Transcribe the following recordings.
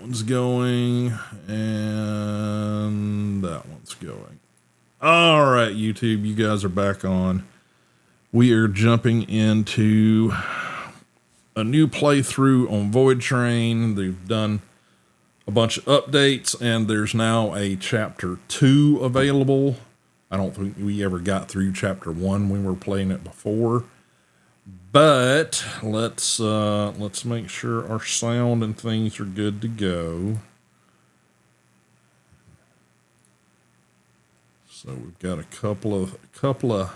one's going, and that one's going. All right, YouTube, you guys are back on. We are jumping into a new playthrough on Voidtrain. They've done a bunch of updates, and there's now a chapter 2 available. I don't think we ever got through chapter 1 when we were playing it before. But let's make sure our sound and things are good to go. So we've got a couple of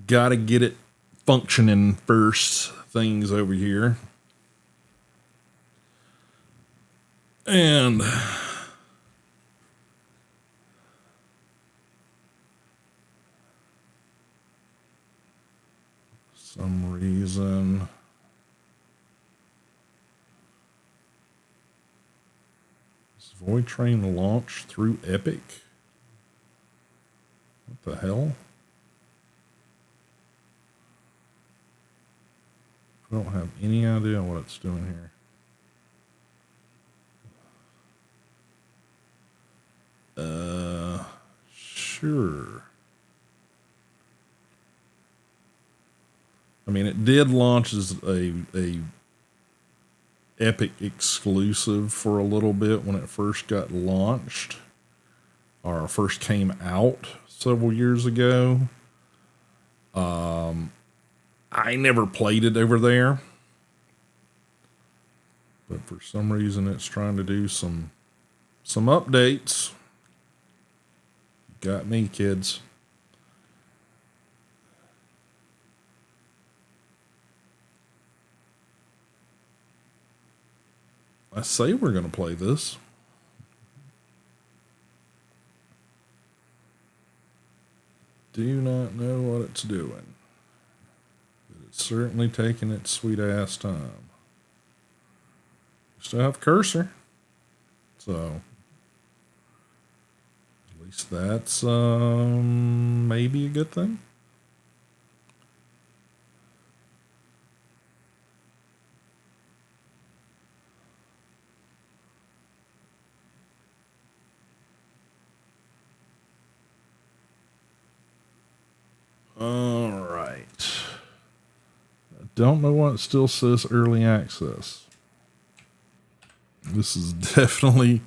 gotta get it functioning first things over here. And some reason is Voidtrain launched through Epic? What the hell? I don't have any idea what it's doing here. Sure. I mean, it did launch as a Epic exclusive for a little bit when it first got launched, or first came out several years ago. I never played it over there, but for some reason it's trying to do some updates. Got me, kids. I say we're going to play this. Do not know what it's doing. But it's certainly taking its sweet ass time. Still have cursor. So at least that's maybe a good thing. All right. I don't know why it still says early access. This is definitely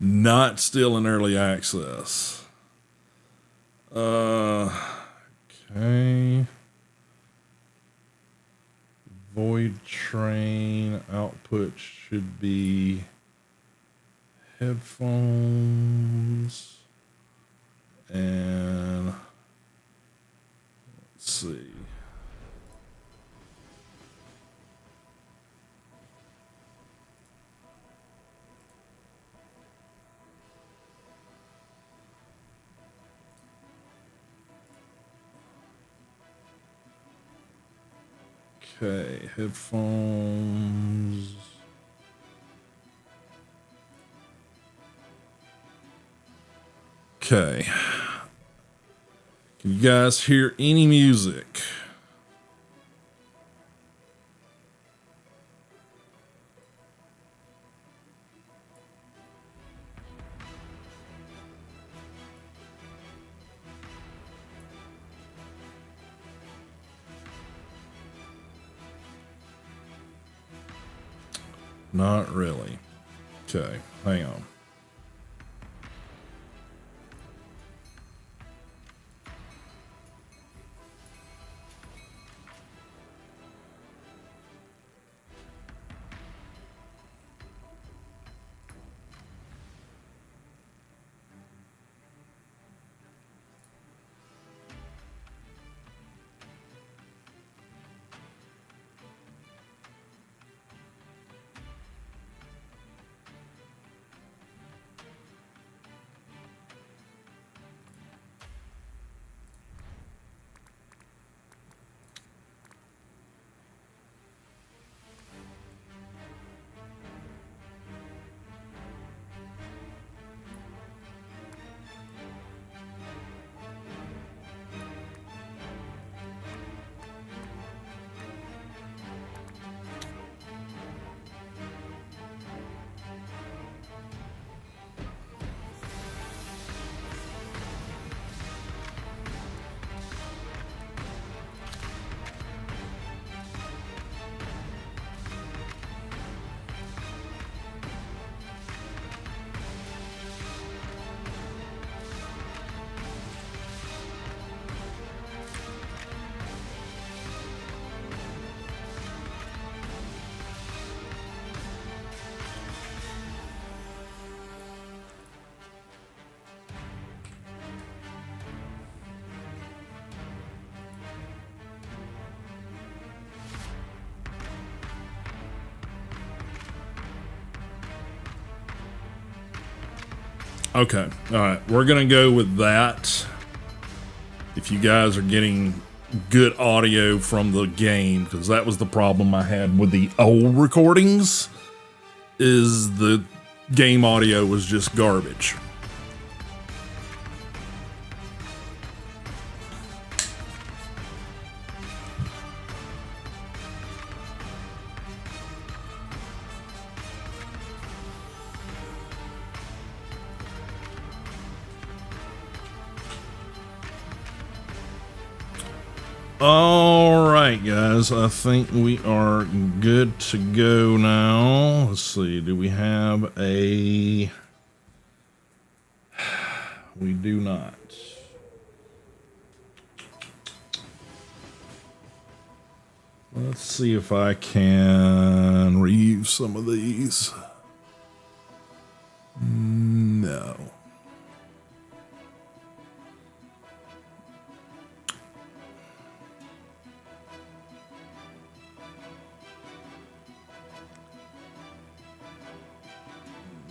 not still in early access. Okay. Voidtrain output should be headphones and let's see. Okay, headphones. Okay. Can you guys hear any music? Not really. Okay, hang on. Okay. All right. We're going to go with that. If you guys are getting good audio from the game, because that was the problem I had with the old recordings, is the game audio was just garbage. All right, guys, I think we are good to go now. Let's see, do we have a... We do not. Let's see if I can reuse some of these. No.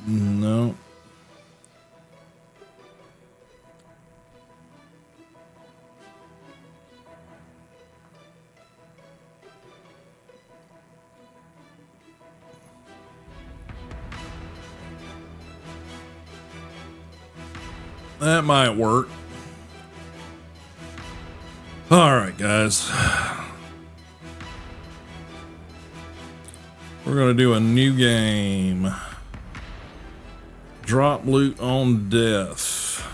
No. That might work. All right, guys. We're going to do a new game. Drop loot on death.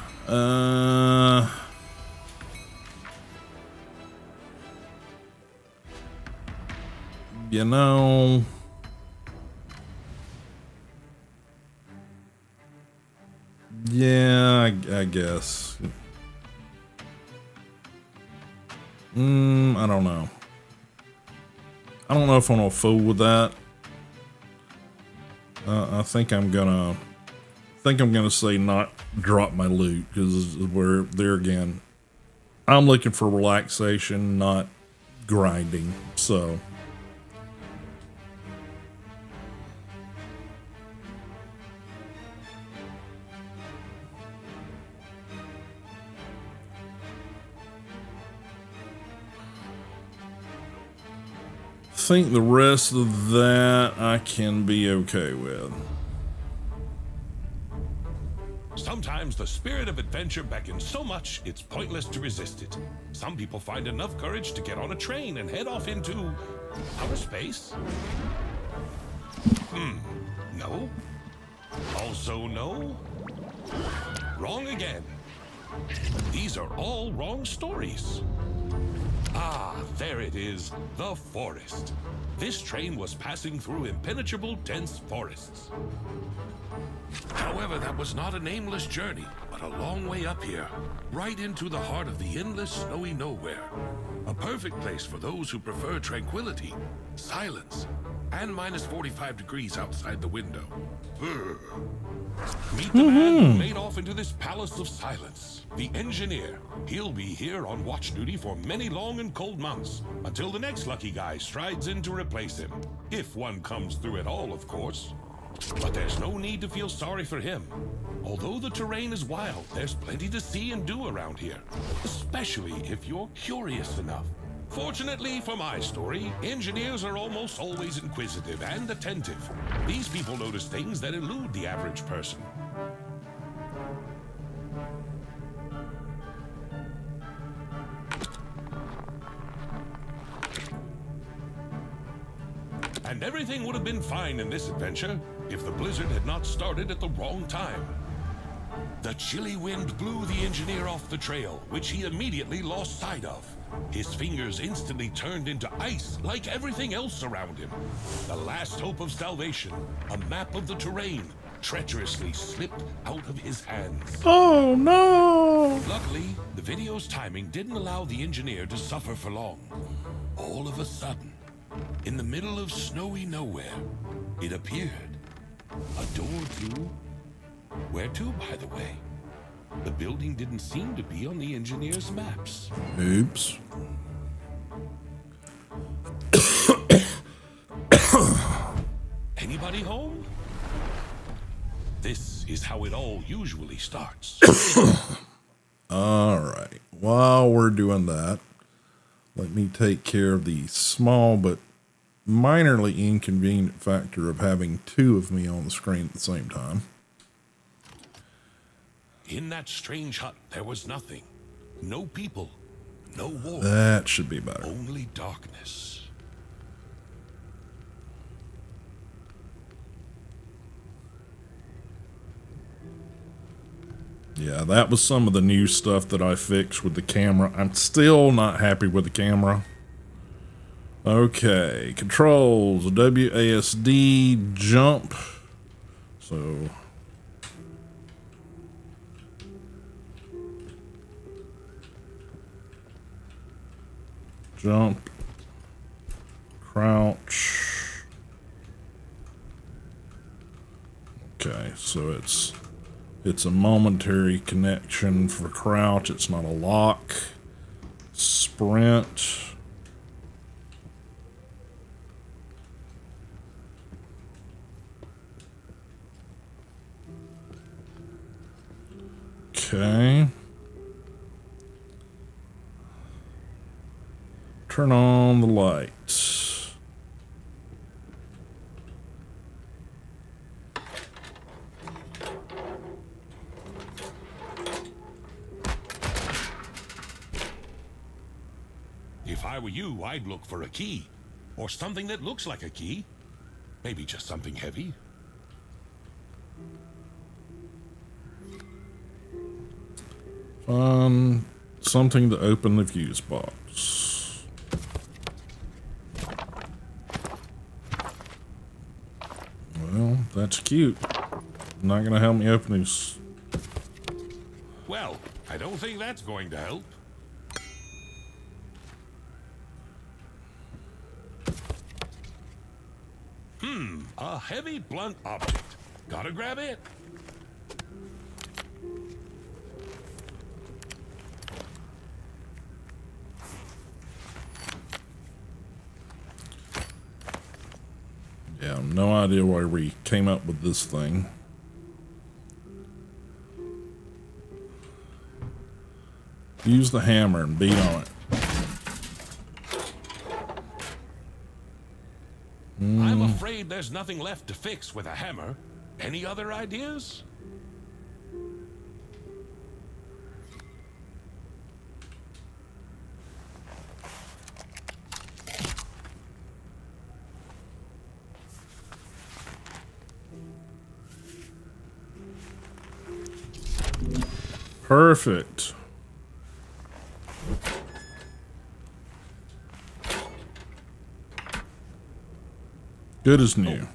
You know, yeah, I guess. I don't know. I don't know if I'm gonna fool with that. I think I'm gonna say not drop my loot, because we're there again. I'm looking for relaxation, not grinding. So. I think the rest of that I can be okay with. Sometimes the spirit of adventure beckons so much it's pointless to resist it. Some people find enough courage to get on a train and head off into outer space. No. Also no. Wrong again. These are all wrong stories. Ah, there it is, the forest. This train was passing through impenetrable, dense forests. However, that was not a nameless journey, but a long way up here, right into the heart of the endless snowy nowhere. A perfect place for those who prefer tranquility, silence, and minus 45 degrees outside the window. Meet the man who made off into this palace of silence. The engineer. He'll be here on watch duty for many long and cold months, until the next lucky guy strides in to replace him. If one comes through at all, of course. But there's no need to feel sorry for him. Although the terrain is wild, there's plenty to see and do around here. Especially if you're curious enough. Fortunately for my story, engineers are almost always inquisitive and attentive. These people notice things that elude the average person. And everything would have been fine in this adventure if the blizzard had not started at the wrong time. The chilly wind blew the engineer off the trail, which he immediately lost sight of. His fingers instantly turned into ice, like everything else around him. The last hope of salvation, a map of the terrain, treacherously slipped out of his hands. Oh no! Luckily, the video's timing didn't allow the engineer to suffer for long. All of a sudden, in the middle of snowy nowhere, it appeared. A door to... Where to, by the way? The building didn't seem to be on the engineer's maps. Oops. Anybody home? This is how it all usually starts. All right. While we're doing that, let me take care of the small but minorly inconvenient factor of having two of me on the screen at the same time. In that strange hut, there was nothing. No people, no war. That should be better. Only darkness. Yeah, that was some of the new stuff that I fixed with the camera. I'm still not happy with the camera. Okay, controls, WASD, jump. So, jump, crouch. Okay, so it's a momentary connection for crouch. It's not a lock. Sprint. Okay. Turn on the lights. If I were you, I'd look for a key. Or something that looks like a key. Maybe just something heavy. Something to open the fuse box. Well, that's cute. Not gonna help me open these. Well, I don't think that's going to help. A heavy blunt object. Gotta grab it. Yeah, no idea why we came up with this thing. Use the hammer and beat on it. I'm afraid there's nothing left to fix with a hammer. Any other ideas? Perfect. Good as new.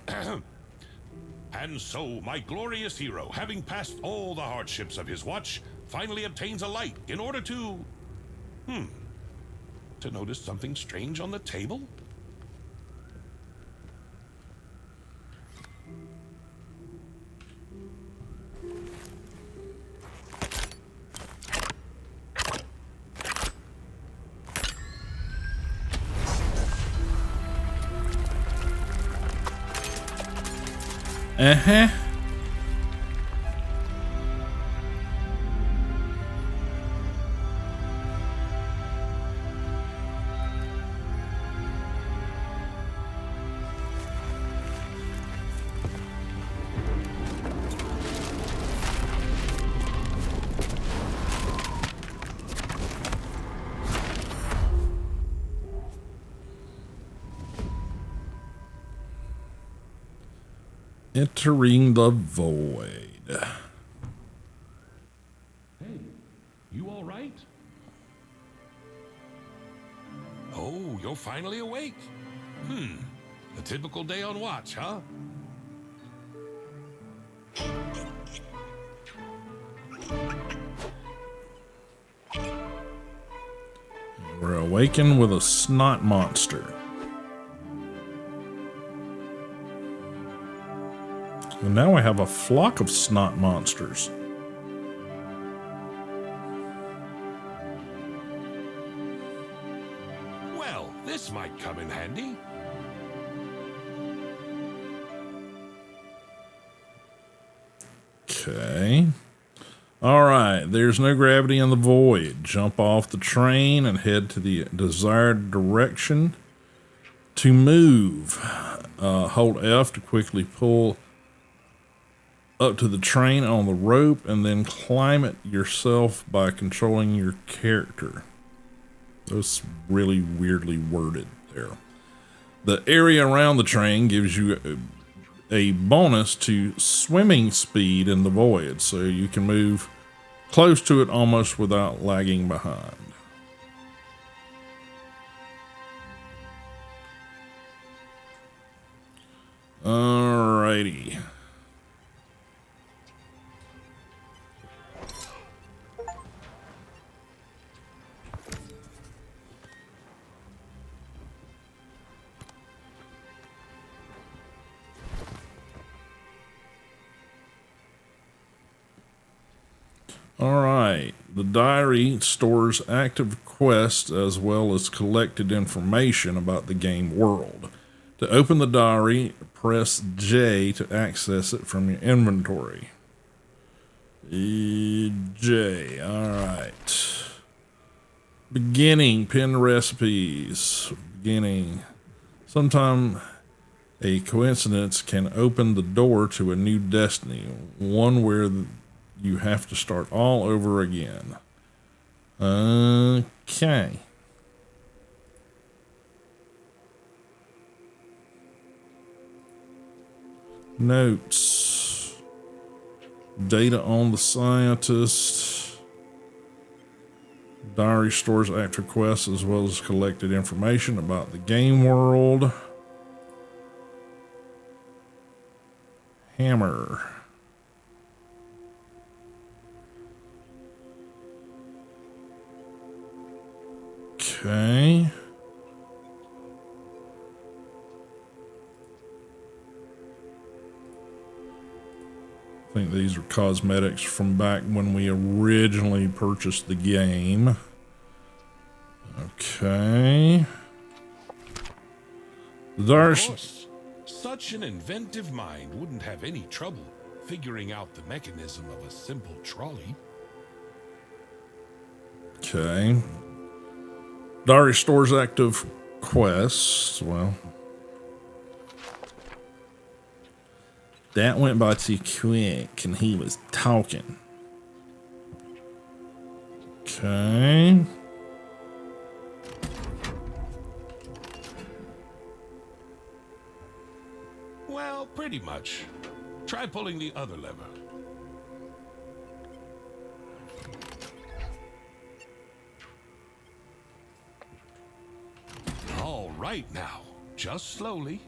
And so, my glorious hero, having passed all the hardships of his watch, finally obtains a light in order to... to notice something strange on the table? Uh-huh. Entering the void. Hey, you all right? Oh, you're finally awake. A typical day on watch, huh? We're awakened with a snot monster. And now we have a flock of snot monsters. Well, this might come in handy. Okay. All right. There's no gravity in the void. Jump off the train and head to the desired direction. To move, hold F to quickly pull up to the train on the rope and then climb it yourself by controlling your character. That's really weirdly worded there. The area around the train gives you a bonus to swimming speed in the void, so you can move close to it almost without lagging behind. Alrighty. All right. The diary stores active quests as well as collected information about the game world. To open the diary, press J to access it from your inventory. J. All right. Beginning. Pin recipes. Beginning. Sometime a coincidence can open the door to a new destiny. One where you have to start all over again. Okay. Notes. Data on the scientist. Diary stores active quests as well as collected information about the game world. Hammer. Okay. I think these are cosmetics from back when we originally purchased the game. Okay. Of course, such an inventive mind wouldn't have any trouble figuring out the mechanism of a simple trolley. Okay. Diary stores active quests. Well, that went by too quick and he was talking. Okay. Well, pretty much. Try pulling the other lever. All right now, just slowly.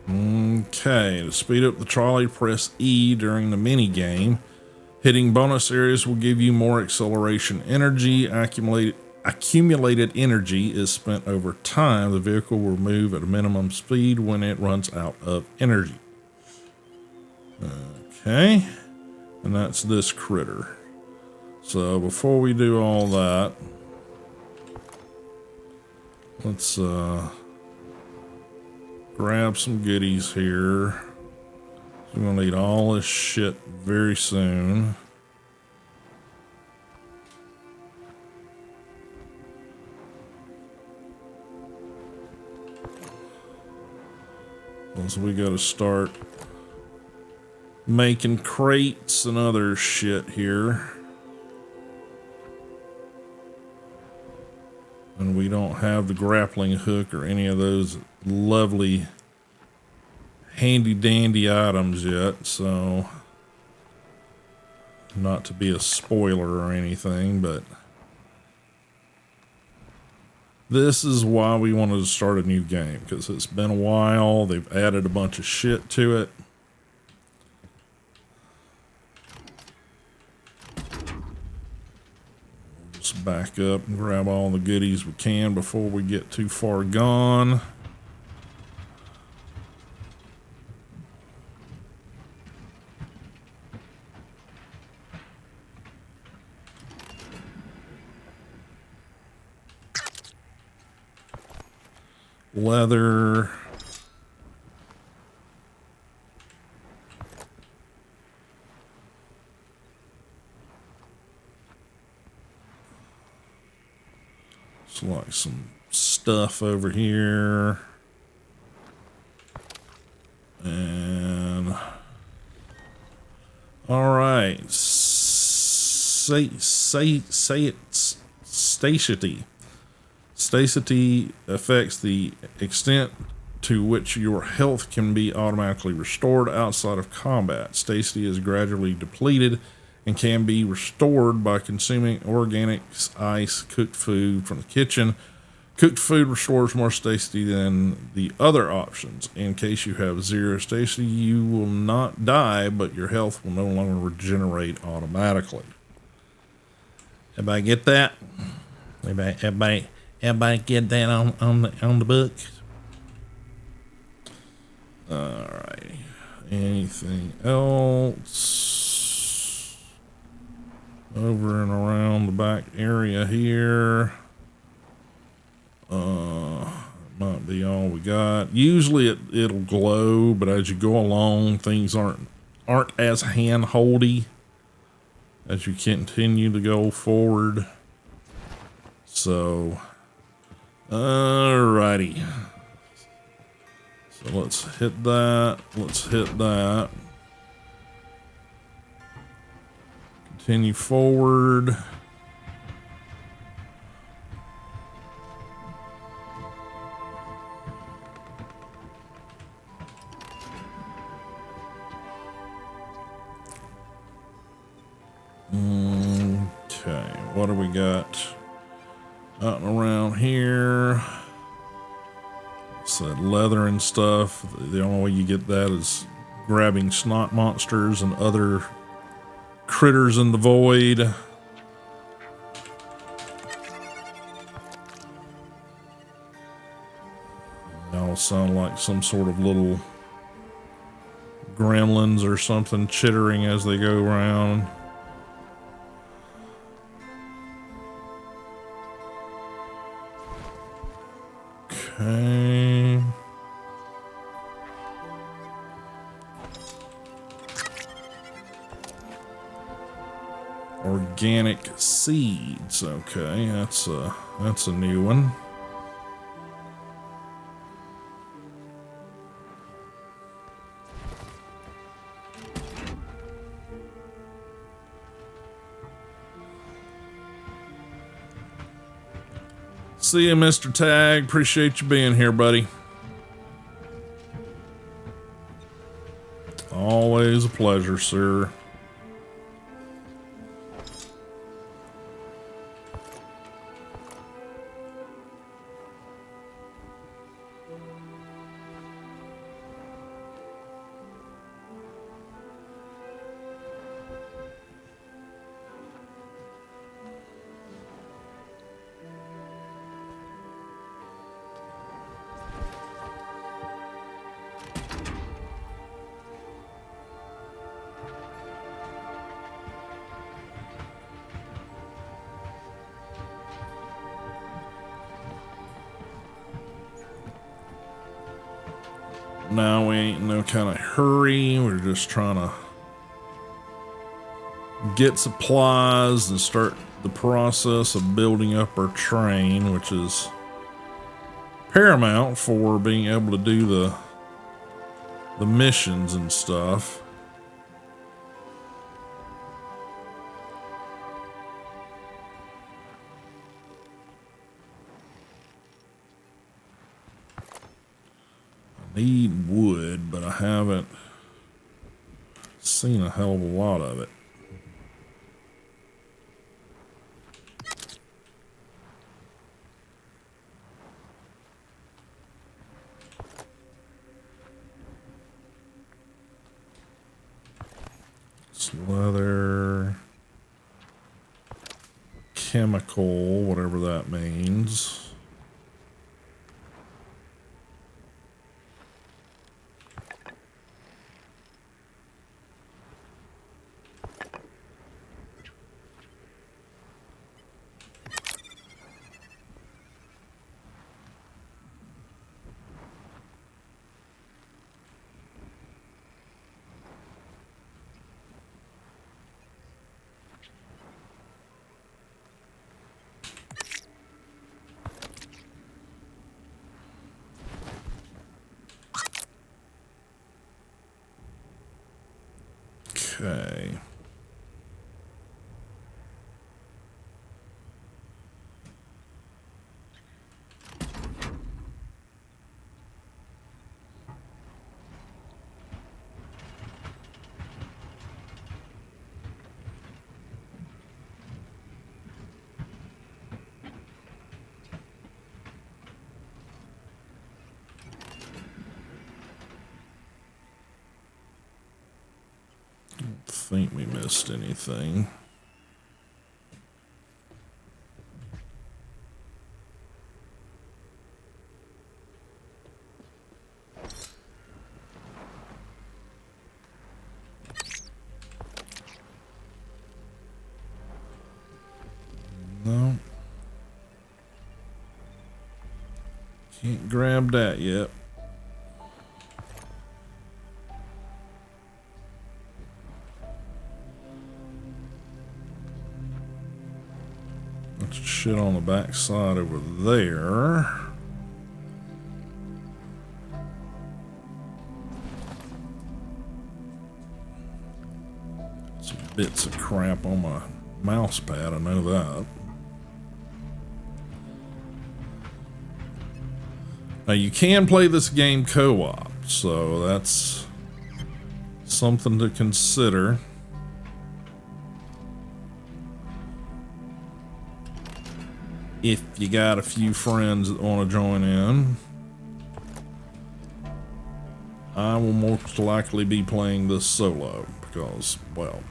Okay, to speed up the trolley, press E during the mini game. Hitting bonus areas will give you more acceleration energy. Accumulated energy is spent over time. The vehicle will move at a minimum speed when it runs out of energy. Okay, and that's this critter. So before we do all that, let's grab some goodies here. We're gonna need all this shit very soon. So we gotta start making crates and other shit here. And we don't have the grappling hook or any of those lovely handy dandy items yet, so not to be a spoiler or anything, but this is why we wanted to start a new game, because it's been a while. They've added a bunch of shit to it. Just back up and grab all the goodies we can before we get too far gone. Leather. Looks like some stuff over here. And all right, say it's satiety. Satiety affects the extent to which your health can be automatically restored outside of combat. Satiety is gradually depleted and can be restored by consuming organics, ice, cooked food from the kitchen. Cooked food restores more satiety than the other options. In case you have zero satiety, you will not die, but your health will no longer regenerate automatically. Everybody get that? Everybody get that on the book? All right. Anything else over and around the back area here? Might be all we got. Usually it'll glow, but as you go along, things aren't as hand-holdy as you continue to go forward. So, alrighty. So let's hit that. Let's hit that. Continue forward. Okay, what do we got out and around here? It's that leather and stuff. The only way you get that is grabbing snot monsters and other critters in the void. They all sound like some sort of little gremlins or something chittering as they go around. Okay. Organic seeds. Okay, that's a new one. See you, Mr. Tag. Appreciate you being here, buddy. Always a pleasure, sir. Now we ain't in no kind of hurry. We're just trying to get supplies and start the process of building up our train, which is paramount for being able to do the missions and stuff. Need wood, but I haven't seen a hell of a lot of it. It's leather, chemical, whatever that means. Okay. Think we missed anything. No. Can't grab that yet. That's shit on the back side over there. Some bits of crap on my mouse pad, I know that. Now you can play this game co-op, so that's something to consider. If you got a few friends that want to join in, I will most likely be playing this solo because, well,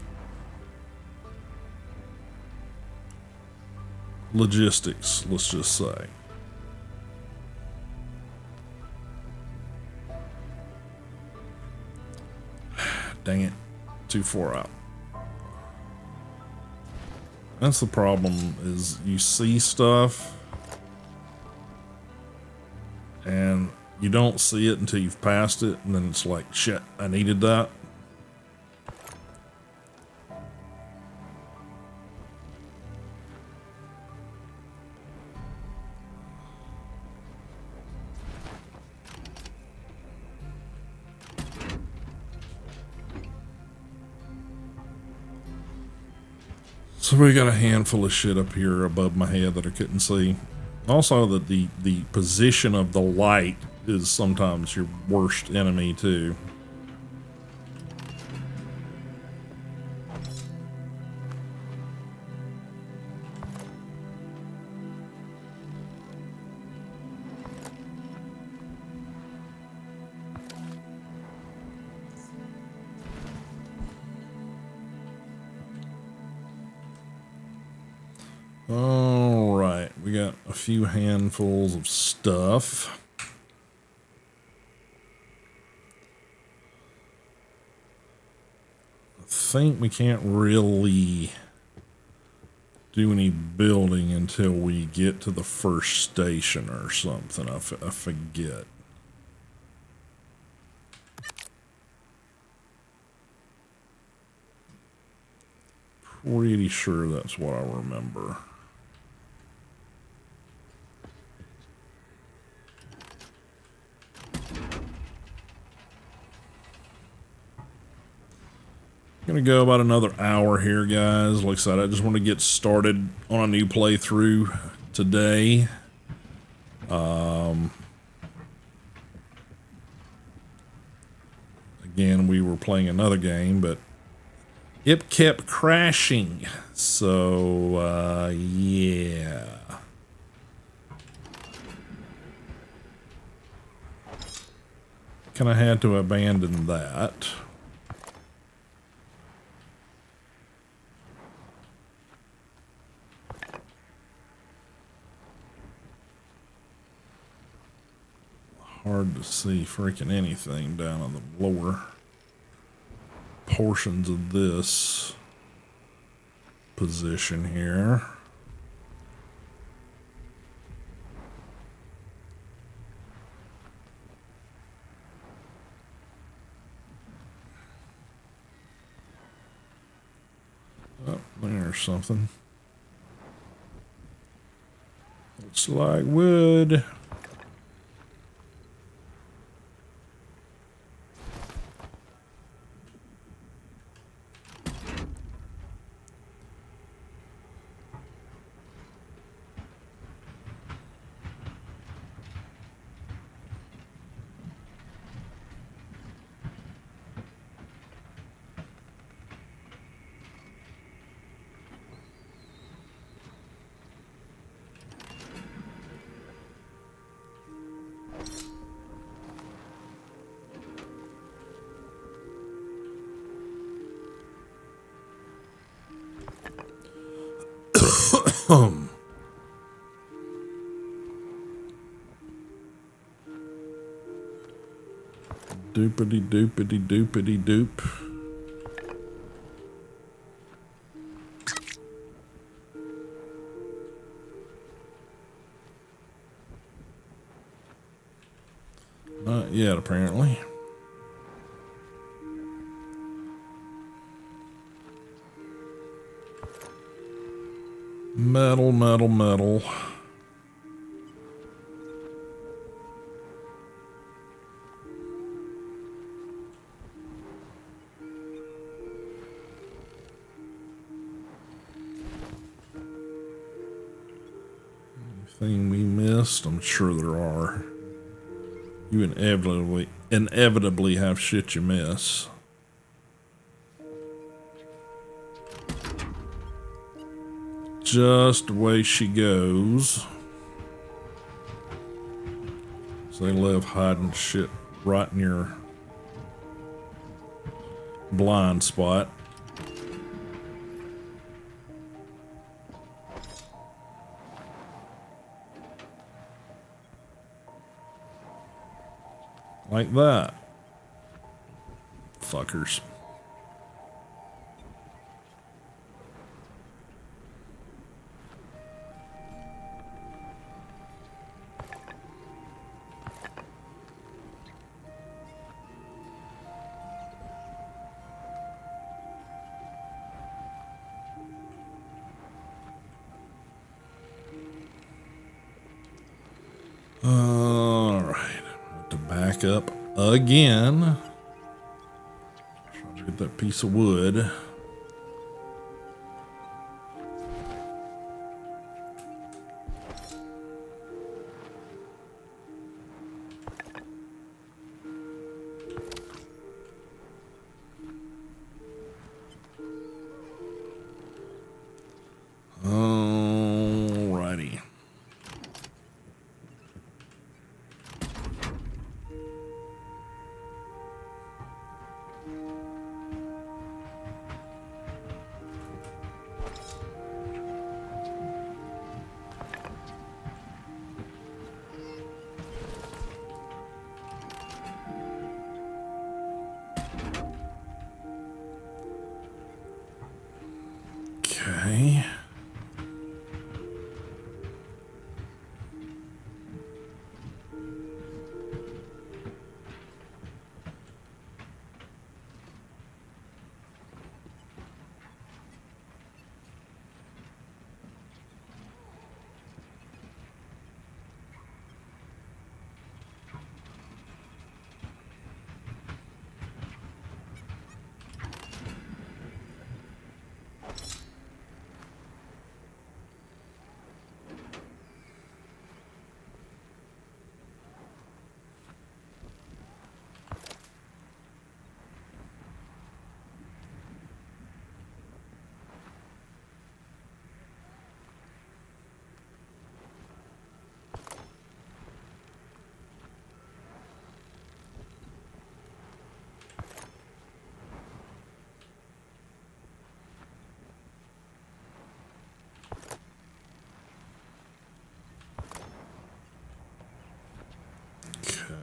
logistics, let's just say. Dang it, too far out. That's the problem, is you see stuff and you don't see it until you've passed it, and then it's like, shit, I needed that. So we got a handful of shit up here above my head that I couldn't see. Also, the position of the light is sometimes your worst enemy too. All right, we got a few handfuls of stuff. I think we can't really do any building until we get to the first station or something. I forget. Pretty sure that's what I remember. Gonna go about another hour here, guys. Like I said, I just want to get started on a new playthrough today. Again, we were playing another game, but it kept crashing. So, yeah. Kind of had to abandon that. Hard to see freaking anything down in the lower portions of this position here. Oh, there's something. Looks like wood. Doopity doopity doopity doop. Not yet, apparently. Metal, metal, metal. Anything we missed? I'm sure there are. You inevitably have shit you miss. Just the way she goes. So they love hiding shit right in your blind spot. Like that. Fuckers. All right, to back up again. Trying to get that piece of wood. Alrighty. Okay.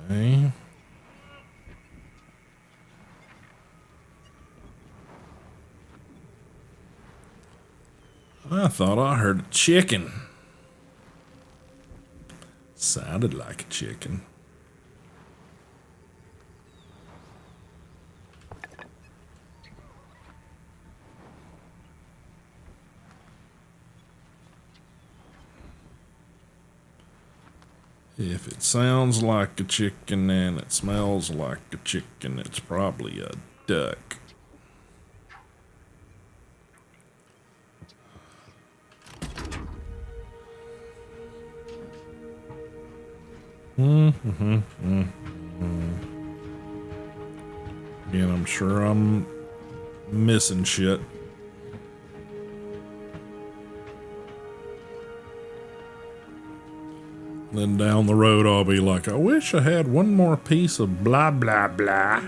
Okay. I thought I heard a chicken. Sounded like a chicken. If it sounds like a chicken and it smells like a chicken, it's probably a duck. Again, I'm sure I'm missing shit. Then down the road, I'll be like, I wish I had one more piece of blah, blah, blah.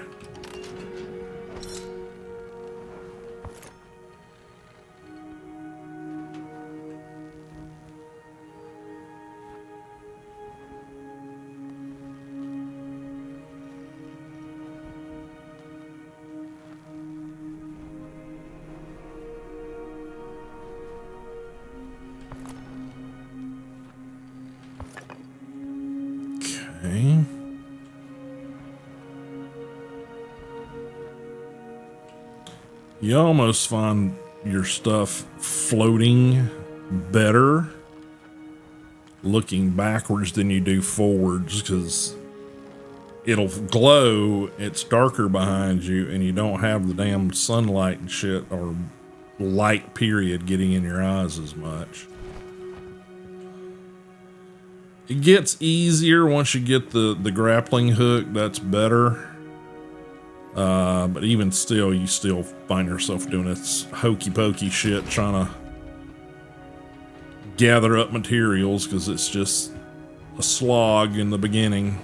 You almost find your stuff floating better looking backwards than you do forwards, because it'll glow, it's darker behind you, and you don't have the damn sunlight and shit or light period getting in your eyes as much. It gets easier once you get the grappling hook. That's better. But even still, you still find yourself doing this hokey pokey shit trying to gather up materials, because it's just a slog in the beginning.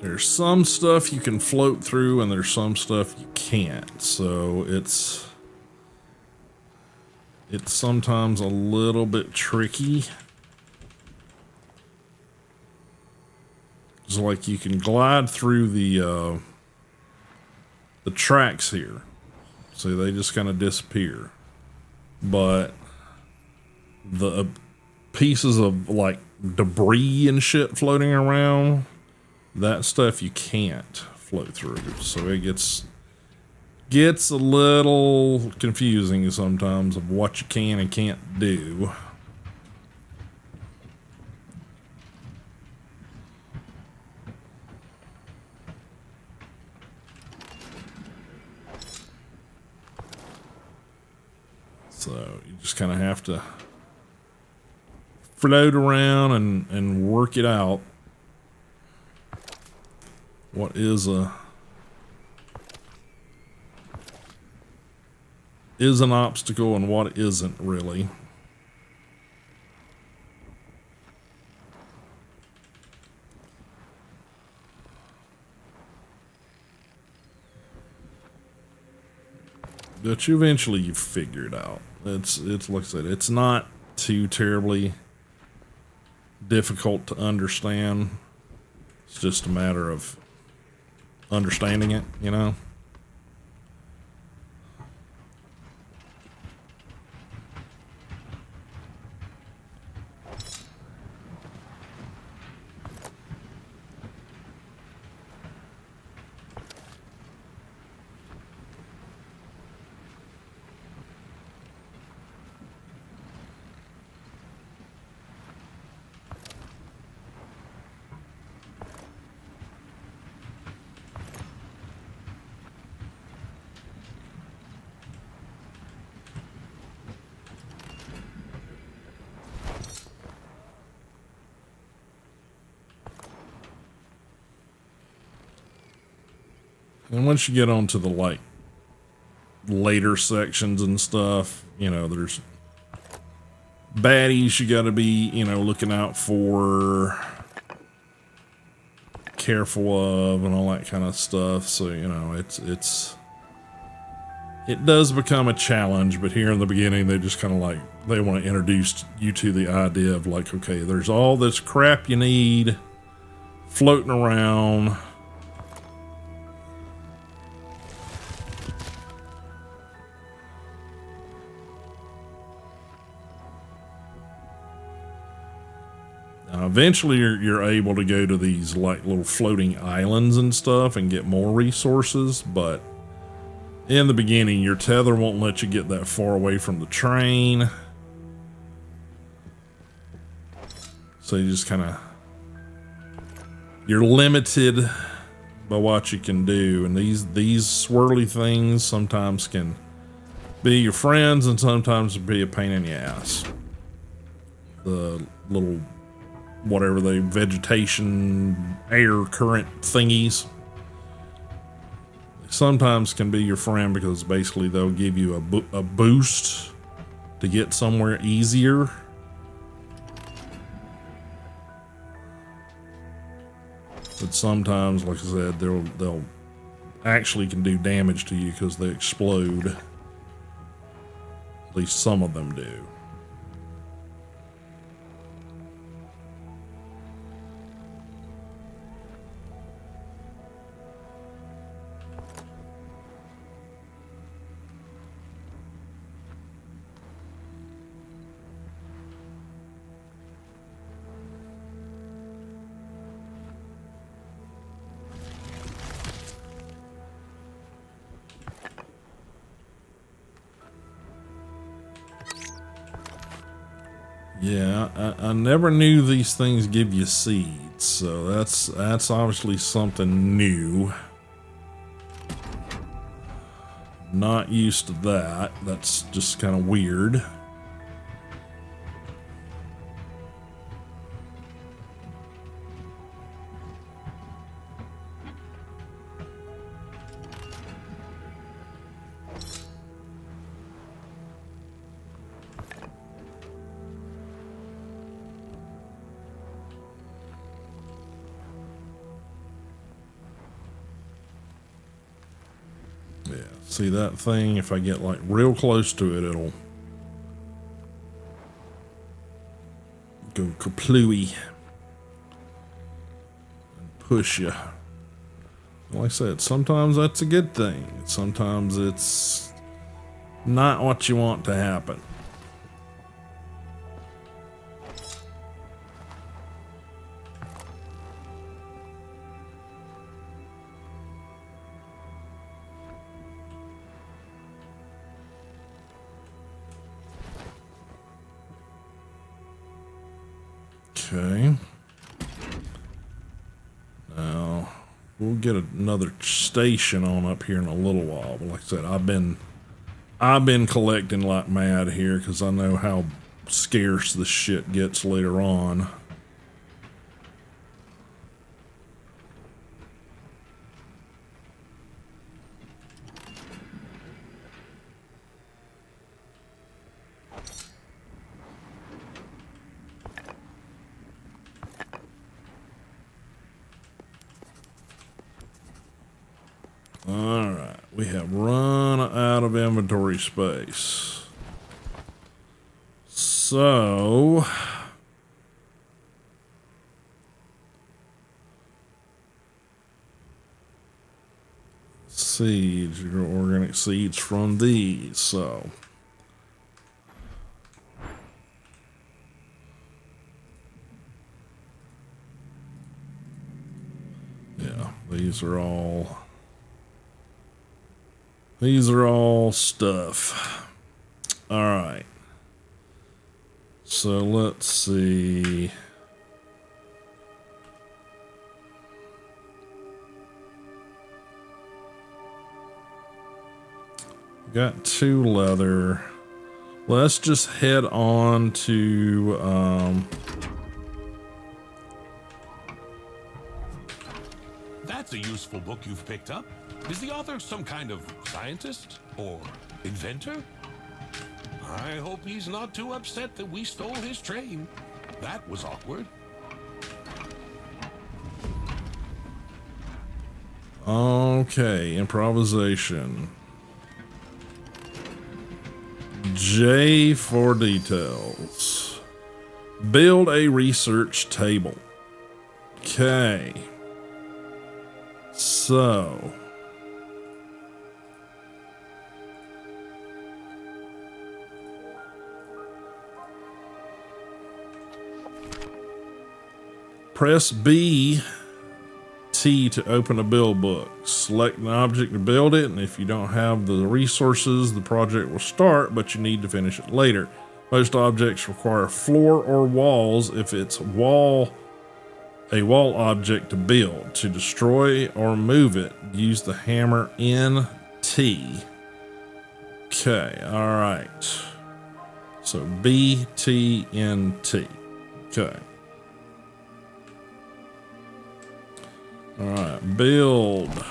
There's some stuff you can float through and there's some stuff you can't. So it's sometimes a little bit tricky. It's like you can glide through the tracks here. So they just kind of disappear. But the pieces of like debris and shit floating around, that stuff you can't float through. So it gets a little confusing sometimes of what you can and can't do. So you just kind of have to float around and work it out. What is an obstacle and what isn't really. But eventually you figure it out. It's like I said, it's not too terribly difficult to understand. It's just a matter of understanding it, you know? And once you get onto the like later sections and stuff, you know, there's baddies you got to be, you know, looking out for, careful of, and all that kind of stuff. So, you know, it does become a challenge, but here in the beginning, they just kind of like, they want to introduce you to the idea of like, okay, there's all this crap you need floating around. Eventually you're able to go to these like little floating islands and stuff and get more resources, but in the beginning your tether won't let you get that far away from the train. So you just kind of, you're limited by what you can do, and these swirly things sometimes can be your friends and sometimes be a pain in the ass. The little whatever the vegetation air current thingies, they sometimes can be your friend because basically they'll give you a boost to get somewhere easier. But sometimes, like I said, they'll actually can do damage to you because they explode. At least some of them do. Yeah, I never knew these things give you seeds, so that's obviously something new. Not used to that. That's just kind of weird. Yeah, see that thing, if I get like real close to it, it'll go kaplooey and push you. Like I said, sometimes that's a good thing. Sometimes it's not what you want to happen. Okay. Now we'll get another station on up here in a little while. But like I said, I've been collecting like mad here because I know how scarce this shit gets later on. All right, we have run out of inventory space. So seeds, your organic seeds from these. So yeah, these are all stuff. All right. So let's see. Got 2 leather. Let's just head on to That's a useful book you've picked up. Is the author some kind of scientist or inventor? I hope he's not too upset that we stole his train. That was awkward. okay, improvisation. J for details. Build a research table. Okay. So press B T to open a build book. Select an object to build it, and if you don't have the resources, the project will start, but you need to finish it later. Most objects require floor or walls if it's a wall object to build. To destroy or move it, use the hammer NT. Okay, all right. So BTNT. Okay. All right, build.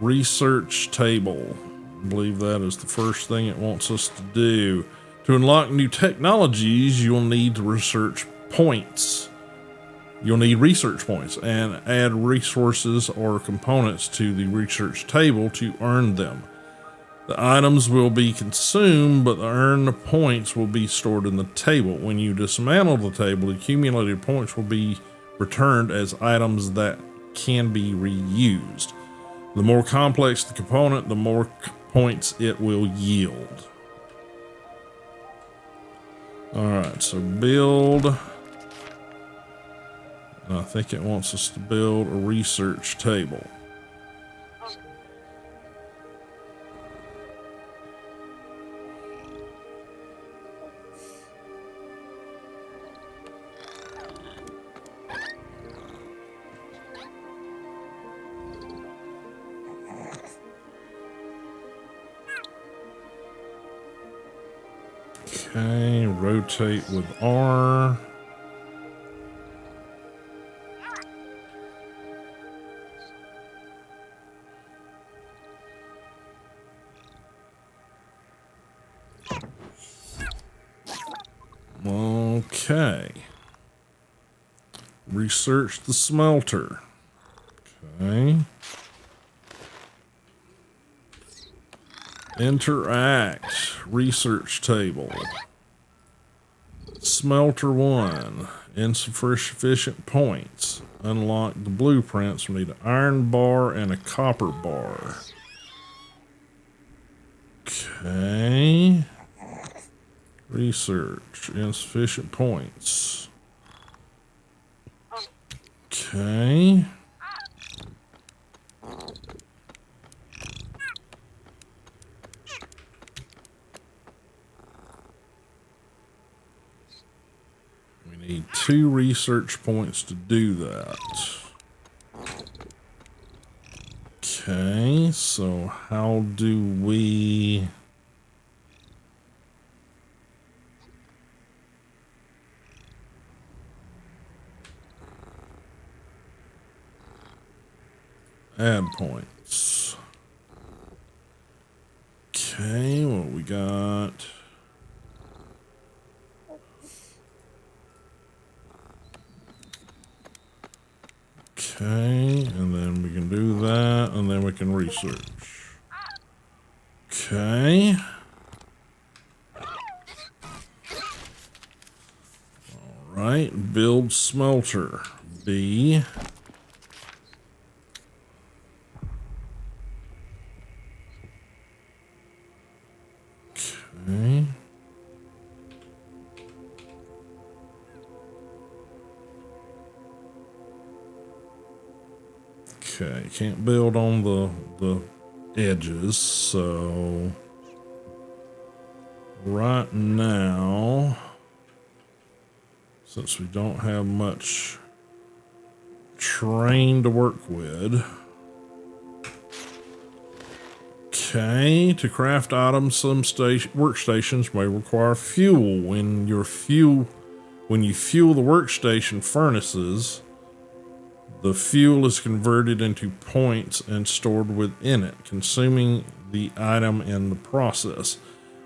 Research table. I believe that is the first thing it wants us to do. To unlock new technologies, you'll need research points. You'll need research points and add resources or components to the research table to earn them. The items will be consumed, but the earned points will be stored in the table. When you dismantle the table, accumulated points will be returned as items that can be reused. The more complex the component, the more points it will yield. Alright, so build. I think it wants us to build a research table. Okay, rotate with R. Okay. Research the smelter. Okay. Interact. Research table. Smelter 1. Insufficient points. Unlock the blueprints. We need an iron bar and a copper bar. Okay. Research. Insufficient points. Okay. We need 2 research points to do that. Okay, so how do we... add points? Okay, what we got? Okay, and then we can do that, and then we can research. Okay. All right, build smelter. B. Okay. Okay, can't build on the edges, so right now, since we don't have much terrain to work with, okay, to craft items, some workstations may require fuel. When you fuel the workstation furnaces, the fuel is converted into points and stored within it, consuming the item in the process.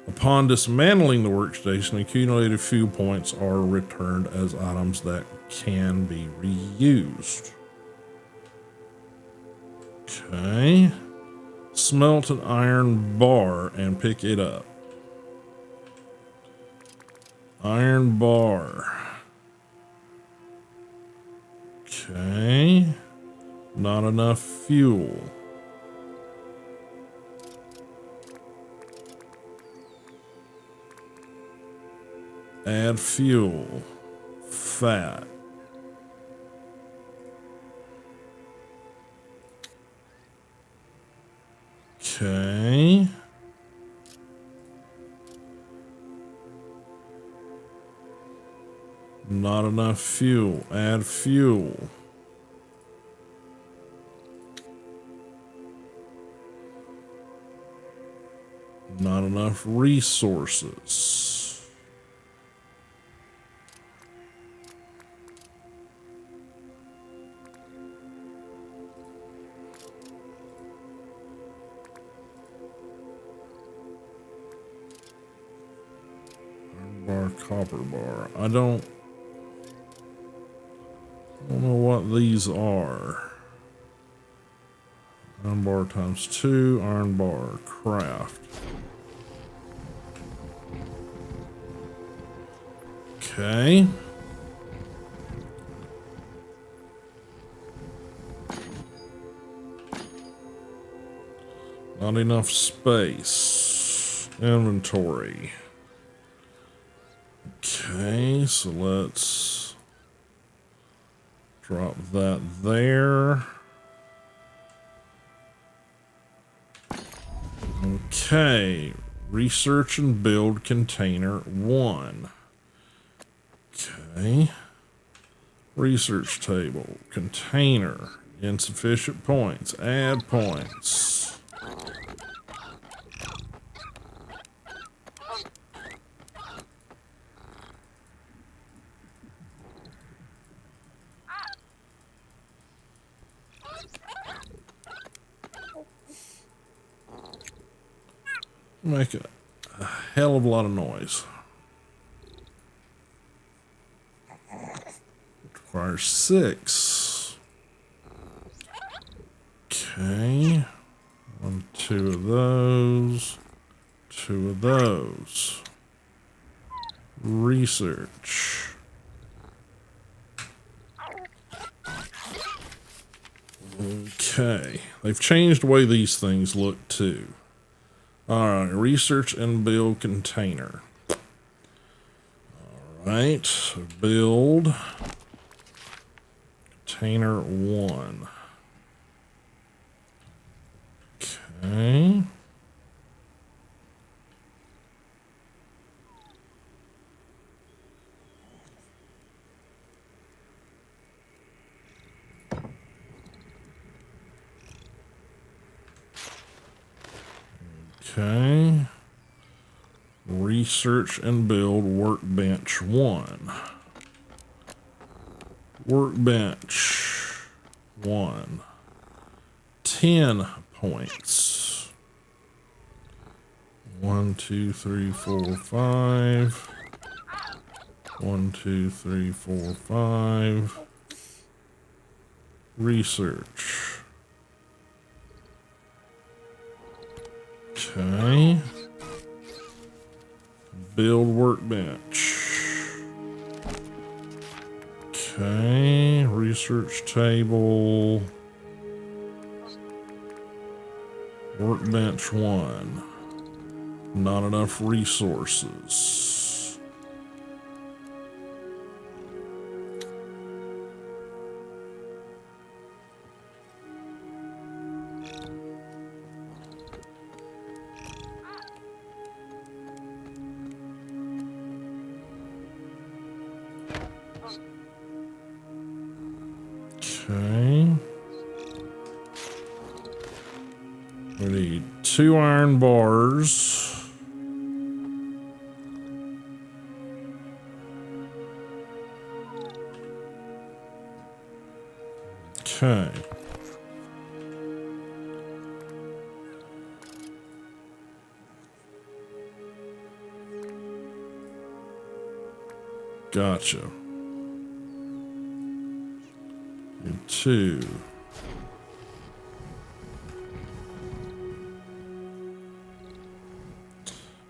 Upon dismantling the workstation, accumulated fuel points are returned as items that can be reused. Okay. Smelt an iron bar and pick it up. Iron bar. Okay. Not enough fuel. Add fuel. Fat. Okay. Not enough fuel. Add fuel. Not enough resources. copper bar. I don't know what these are. Iron bar times 2, iron bar, craft. Okay. Not enough space. Inventory. Okay, so let's drop that there. Okay, research and build container 1. Okay, research table, container, insufficient points, add points. Make a hell of a lot of noise. Requires 6. Okay. 1, 2 of those. 2 of those. Research. Okay. They've changed the way these things look too. Alright, research and build container. Alright, so build container 1. Okay. Okay. Research and build workbench 1. Workbench 1. 10 points. 1, 2, 3, 4, 5. 1, 2, 3, 4, 5. Research. Okay. Build workbench. Okay. Research table. Workbench 1. Not enough resources. Okay. We need 2 iron bars. Okay. Gotcha. Need 2.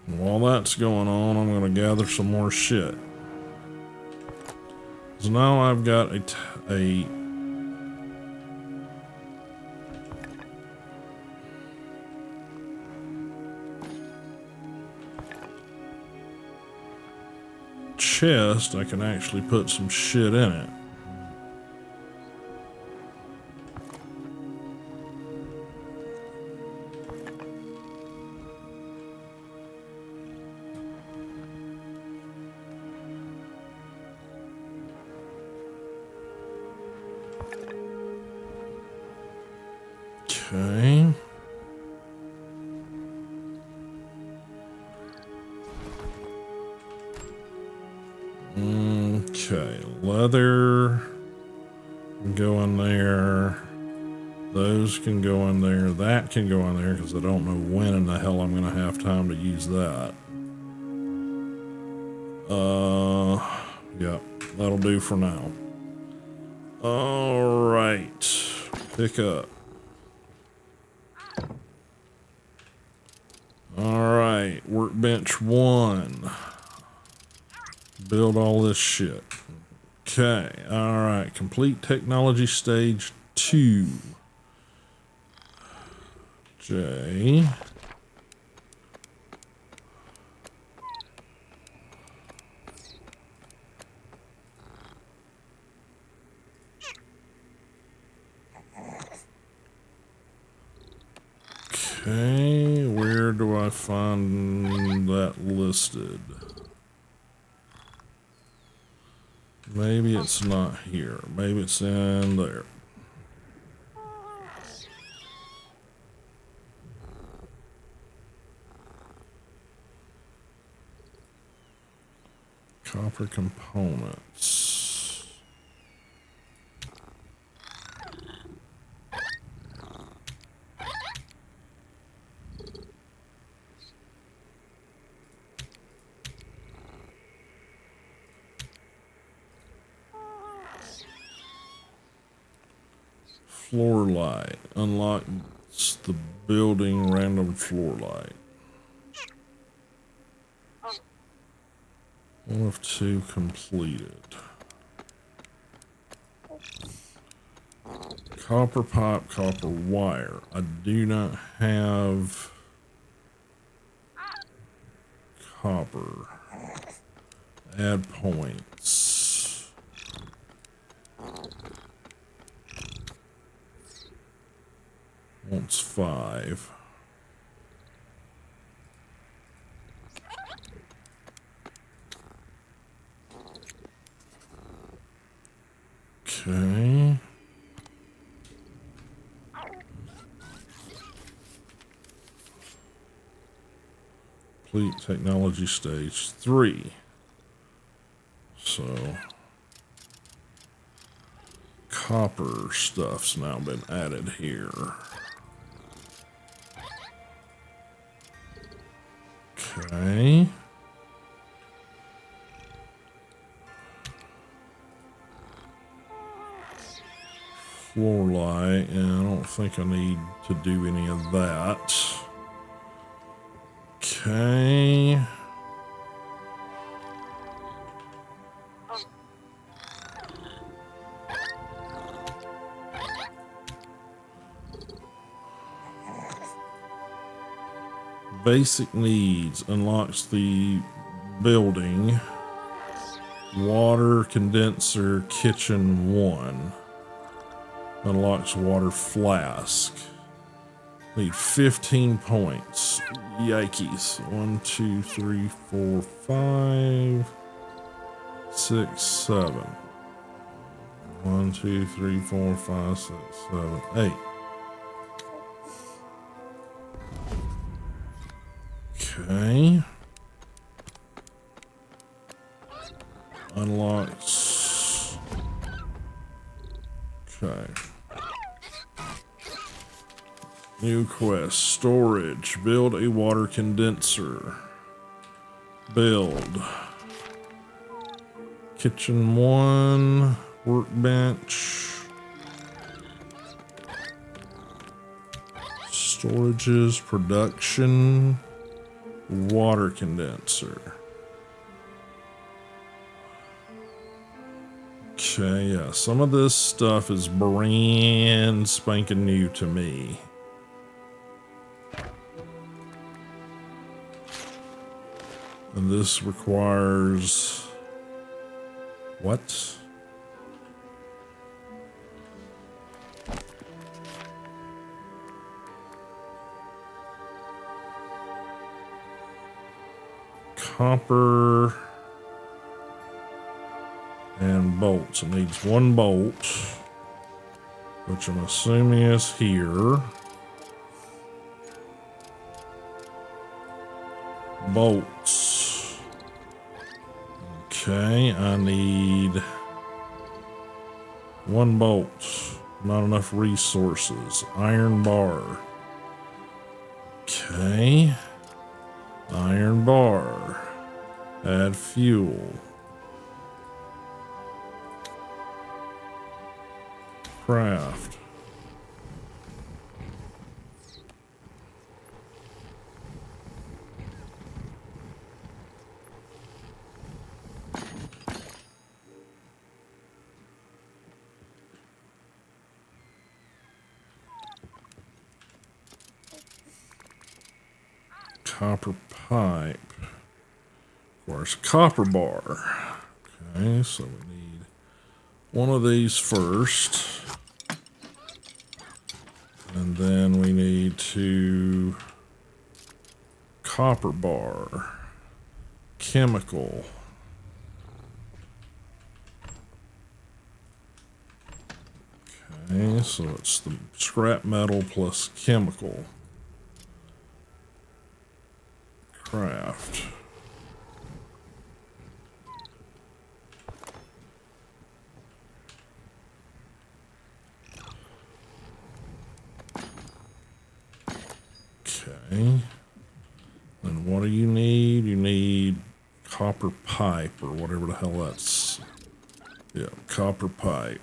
And while that's going on, I'm going to gather some more shit. So now I've got a chest. I can actually put some shit in it. Okay. Okay, leather can go in there. Those can go in there. That can go in there because I don't know when in the hell I'm going to have time to use that. Yeah, that'll do for now. All right, pick up. All right, workbench 1. Build all this shit. Okay, all right, complete technology stage 2. J. Okay, where do I find that listed? Maybe it's not here. Maybe it's in there. Copper components. Floor light. Unlocks the building random floor light. 1 of 2 completed. Copper pipe, copper wire. I do not have copper. Add points. Wants 5. Okay. Complete technology stage 3. So copper stuff's now been added here. Okay. Floor light, and I don't think I need to do any of that. Okay. Basic needs unlocks the building. Water condenser kitchen 1. Unlocks water flask. Need 15 points. Yikes. 1, 2, 3, 4, 5, 6, 7. 1, 2, 3, 4, 5, 6, 7, 8. Okay. Unlocks. Okay. New quest. Storage. Build a water condenser. Build. Kitchen 1. Workbench. Storages. Production. Water condenser. Okay, yeah, some of this stuff is brand spanking new to me. And this requires what? Copper and bolts. It needs 1 bolt, which I'm assuming is here. Bolts. Okay, I need 1 bolt. Not enough resources. Iron bar. Okay. Iron bar. Add fuel. Craft. Copper pipe. Of course, copper bar. Okay, so we need one of these first. And then we need to copper bar. Chemical. Okay, so it's the scrap metal plus chemical. Craft. Okay. And what do you need? You need copper pipe or whatever the hell that's. Yeah, copper pipe.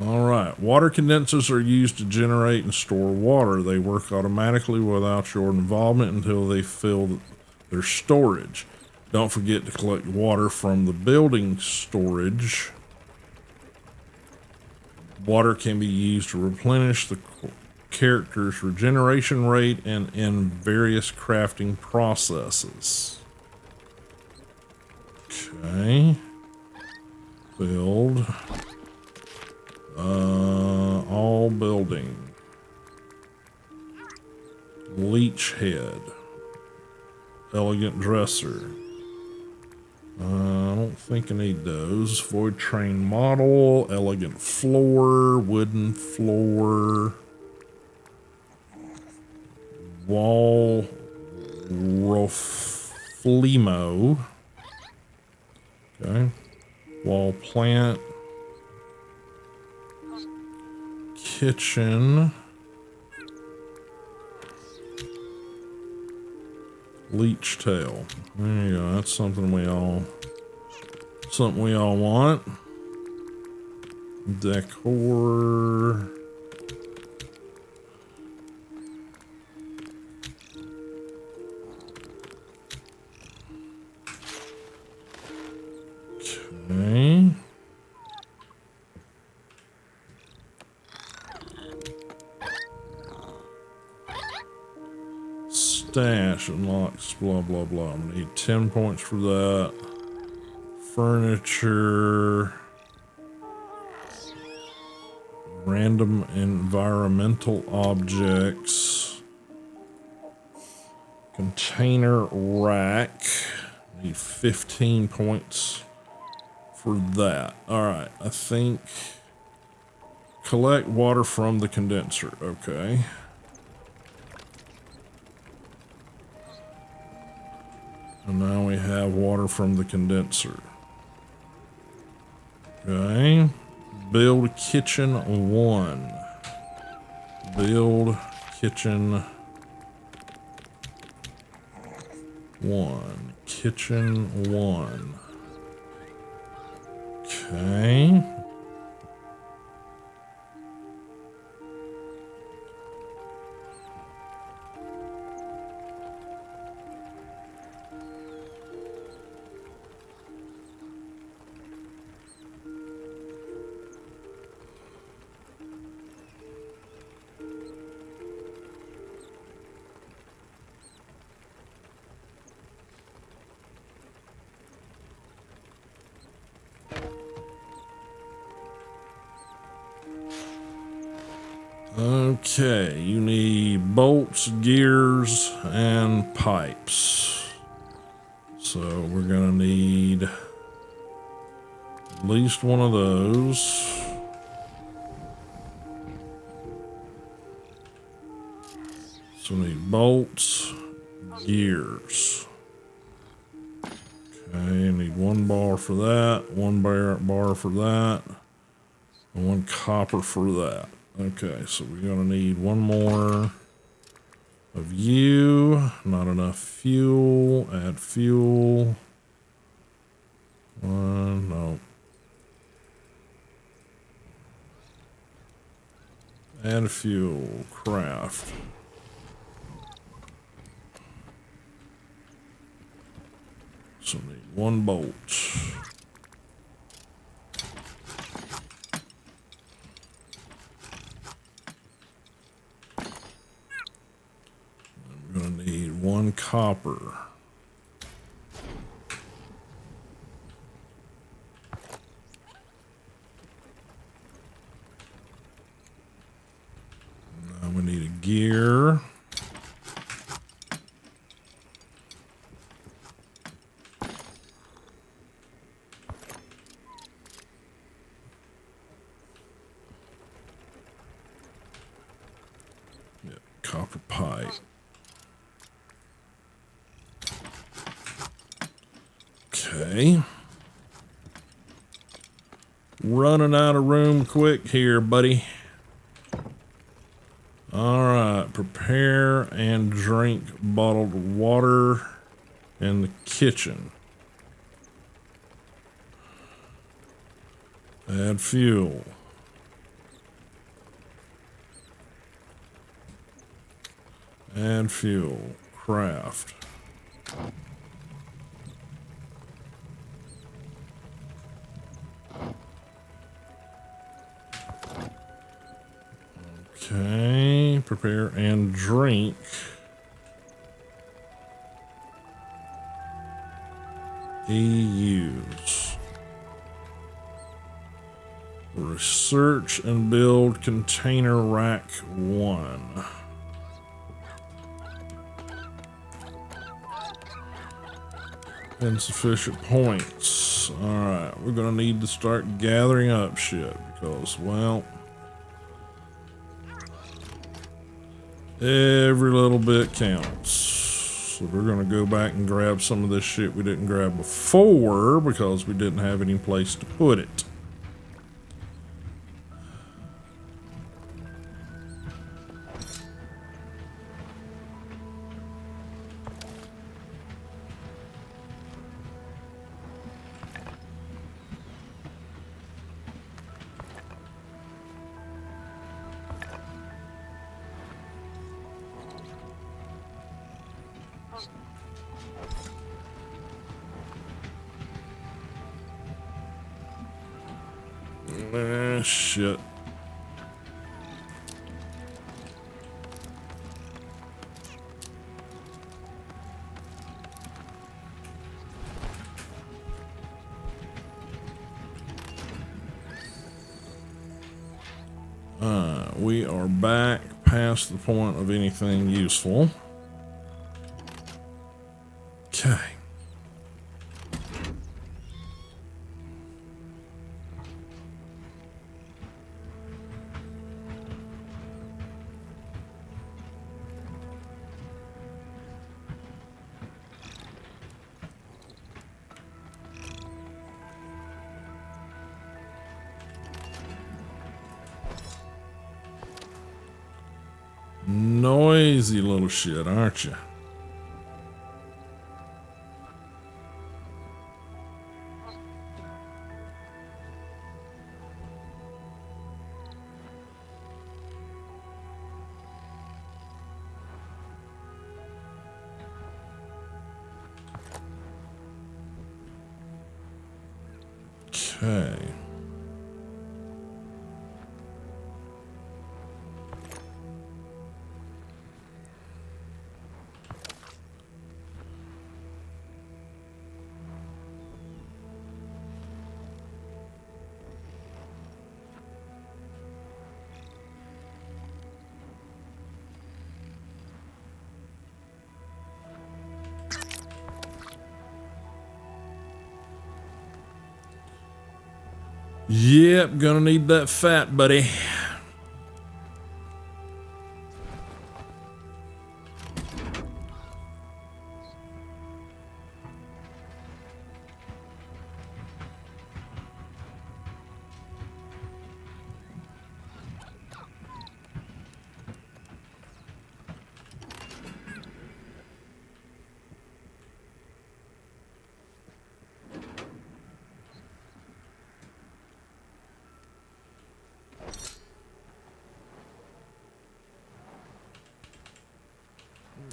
All right, water condensers are used to generate and store water. They work automatically without your involvement until they fill their storage. Don't forget to collect water from the building storage. Water can be used to replenish the character's regeneration rate and in various crafting processes. Okay. Build. All building. Leech head. Elegant dresser. I don't think I need those. Voidtrain model. Elegant floor. Wooden floor. Wall. Roflemo. Okay. Wall plant. Kitchen. Leech tail. There you go. That's something we all want. Decor. Okay. Stash unlocks, blah, blah, blah. I'm gonna need 10 points for that. Furniture. Random environmental objects. Container rack. Need 15 points for that. Alright, I think collect water from the condenser. Okay. And now we have water from the condenser. Okay. Build kitchen 1. Build kitchen 1. Kitchen 1. Okay. Okay, you need bolts, gears, and pipes. So we're gonna need at least one of those. So we need bolts, gears. Okay, need 1 bar for that, 1 bar for that, and 1 copper for that. Okay, so we're gonna need 1 more of you. Not enough fuel. Add fuel. 1, no. Add fuel. Craft. So need 1 bolt. We're gonna need 1 copper. Now we need a gear. Yep, copper pipe. Okay. Running out of room quick here, buddy. All right, prepare and drink bottled water in the kitchen. Add fuel. Add fuel. Craft. Okay, prepare and drink. EUs. Research and build container rack 1. Insufficient points. Alright, we're gonna need to start gathering up shit because, well, every little bit counts. So we're gonna go back and grab some of this shit we didn't grab before because we didn't have any place to put it. Shit. We are back past the point of anything useful. Okay. Noisy little shit, aren't you? Okay. Yep, gonna need that fat, buddy.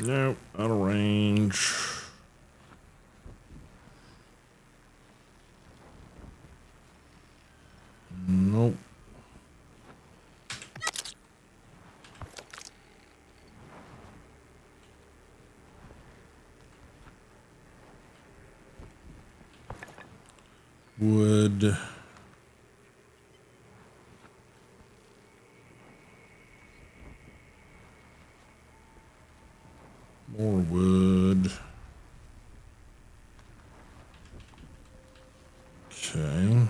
Nope, out of range. Nope. Wood. More wood. Okay.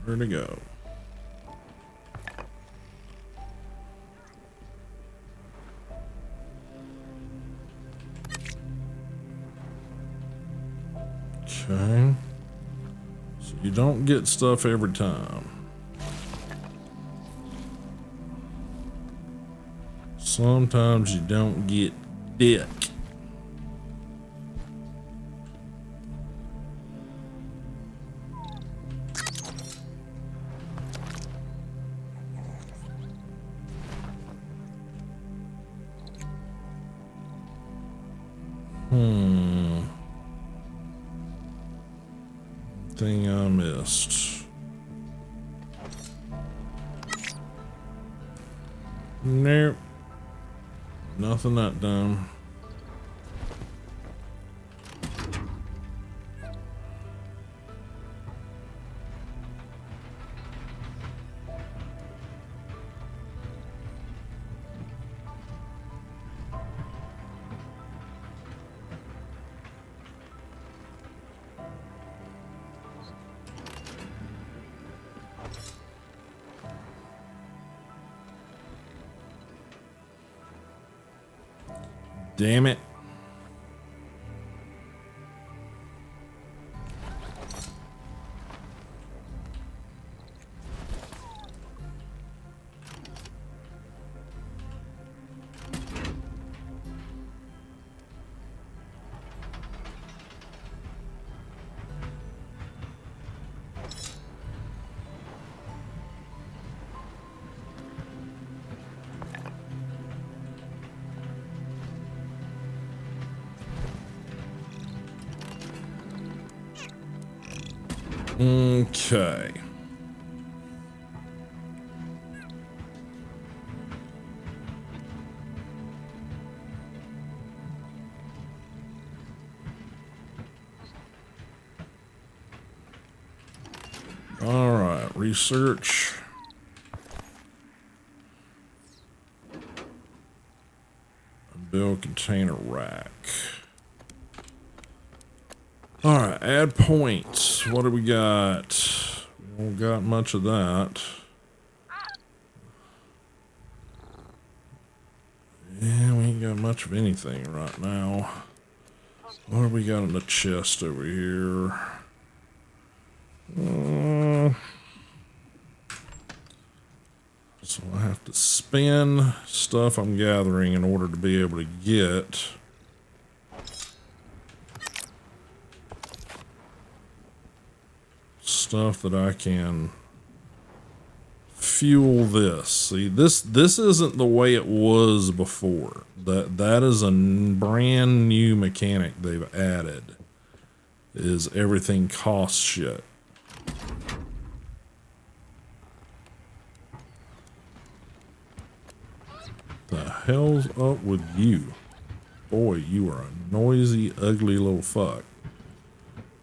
Where to go? Okay. So you don't get stuff every time. Sometimes you don't get dick. Thing I missed. Nope. Nothing that dumb. Damn it. Okay. All right, research. Build container rack. All right, add points. What do we got? We don't got much of that. Yeah, we ain't got much of anything right now. What do we got in the chest over here? So I have to spend stuff I'm gathering in order to be able to get stuff that I can fuel this. See, this isn't the way it was before. That is a brand new mechanic they've added. Is everything costs shit. The hell's up with you? Boy, you are a noisy, ugly little fuck.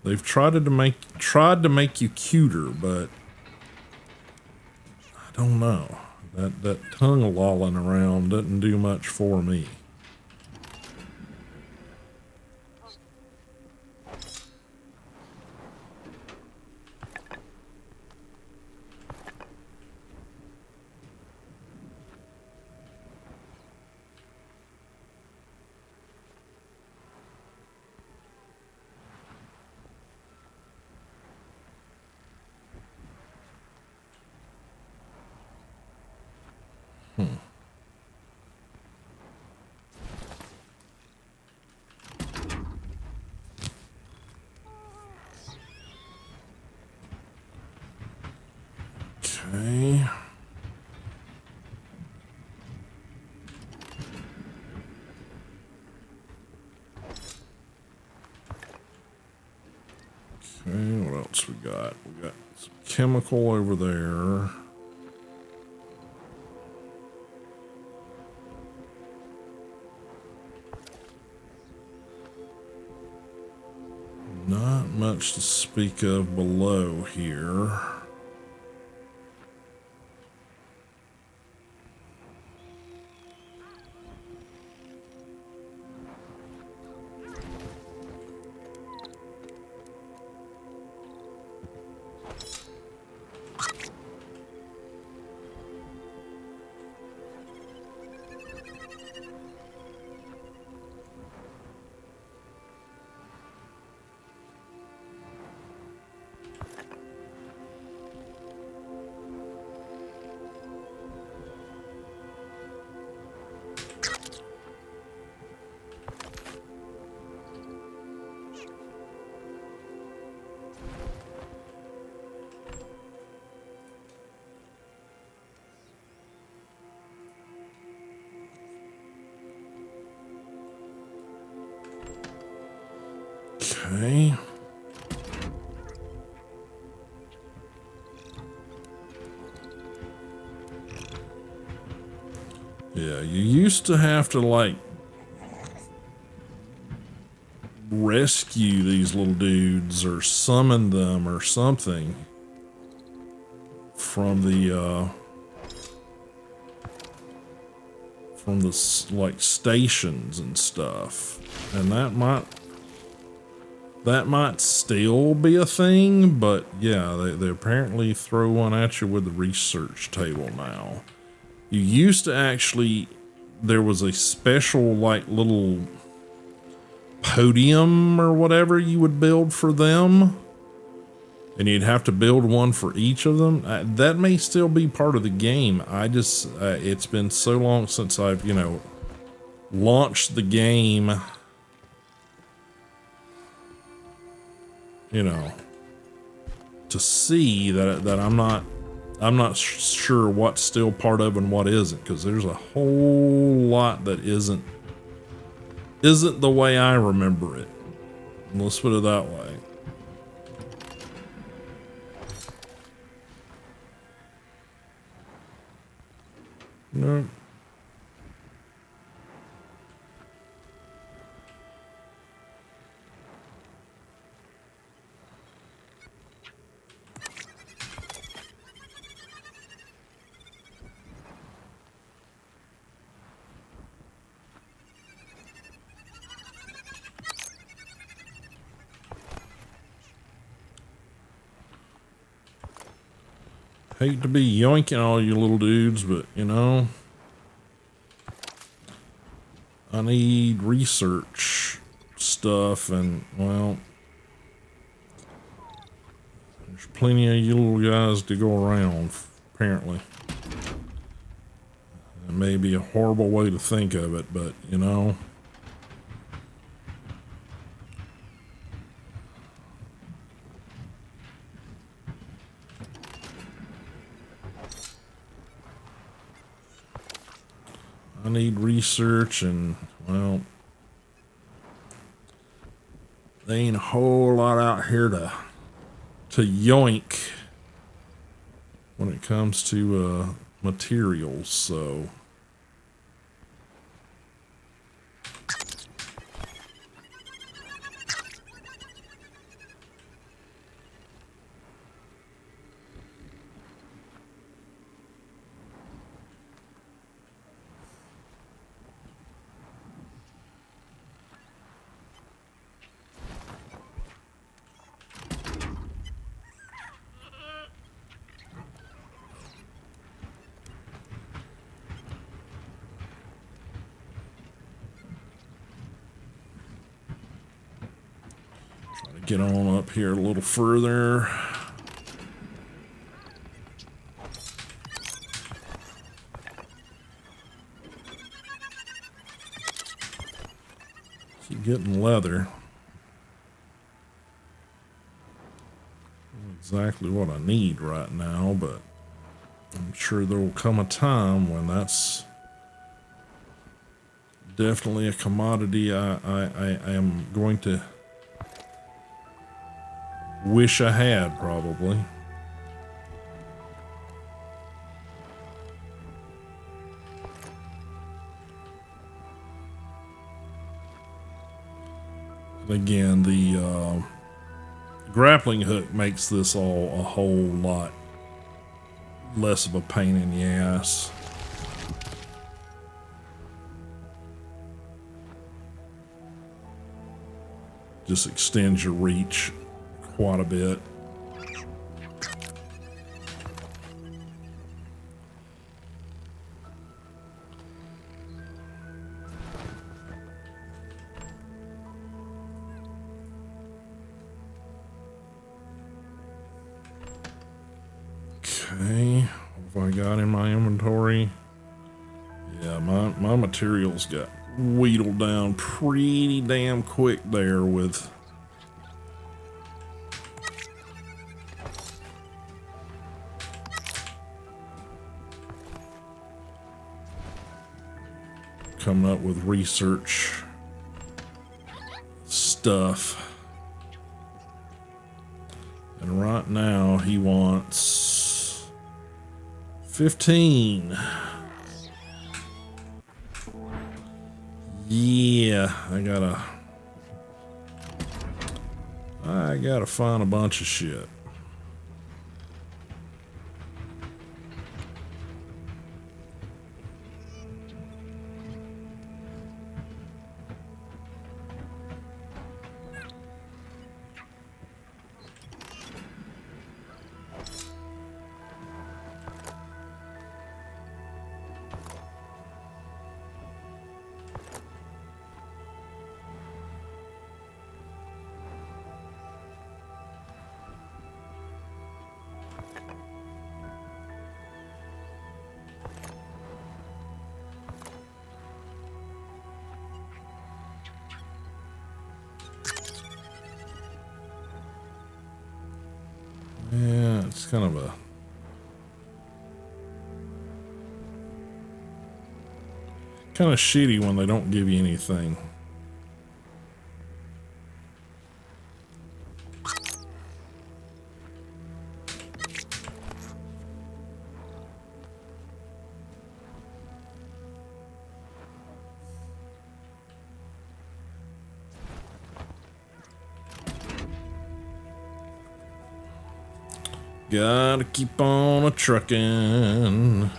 They've tried to make you cuter, but I don't know. That tongue lolling around doesn't do much for me. else we got? We got some chemical over there. Not much to speak of below here. Okay. Yeah, you used to have to like rescue these little dudes or summon them or something from the like stations and stuff, and that might still be a thing, but yeah, they apparently throw one at you with the research table now. You used to actually, there was a special like little podium or whatever you would build for them, and you'd have to build one for each of them. That may still be part of the game. I just, it's been so long since I've, launched the game, to see that I'm not sure what's still part of and what isn't, because there's a whole lot that isn't the way I remember it. Let's put it that way. Nope. Hate to be yoinking all you little dudes, but I need research stuff, and well, there's plenty of you little guys to go around, apparently. It may be a horrible way to think of it, but I need research, and well, there ain't a whole lot out here to yoink when it comes to materials, so get on up here a little further. Keep getting leather. Not exactly what I need right now, but I'm sure there will come a time when that's definitely a commodity I am going to Wish I had, probably. Again, the grappling hook makes this all a whole lot less of a pain in the ass. Just extends your reach quite a bit. Okay, what have I got in my inventory? Yeah, my materials got wheedled down pretty damn quick there with coming up with research stuff. And right now he wants 15. Yeah, I gotta find a bunch of shit. Yeah, it's kind of a shitty when they don't give you anything. Gotta keep on a truckin'.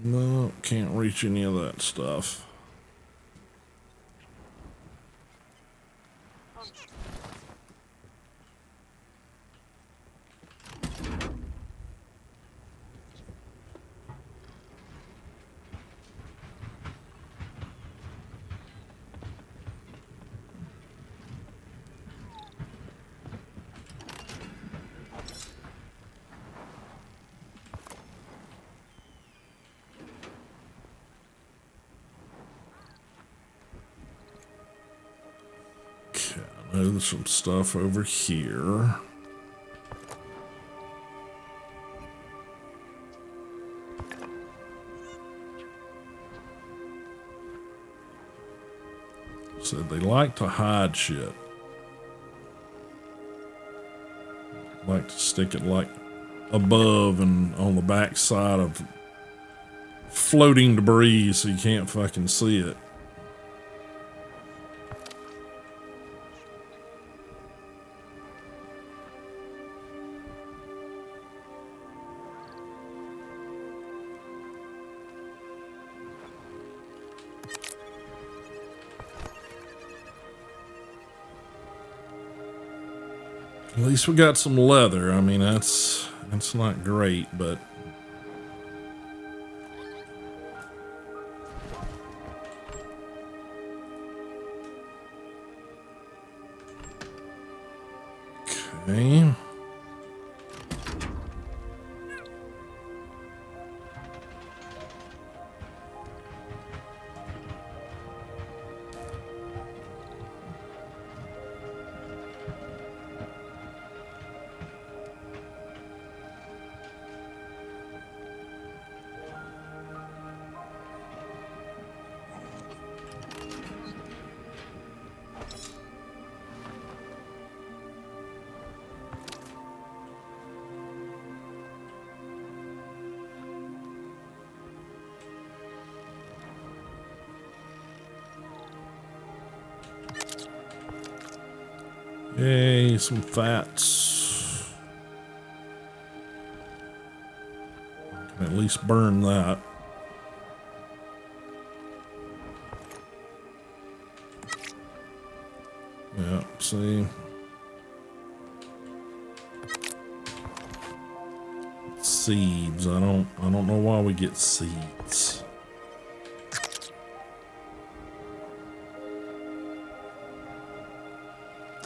No, can't reach any of that stuff. I know there's some stuff over here. Said they like to hide shit. Like to stick it like above and on the back side of floating debris so you can't fucking see it. At least we got some leather. I mean, that's not great, but okay. Yay, some fats. Can at least burn that. Yeah, see. Seeds. I don't know why we get seeds.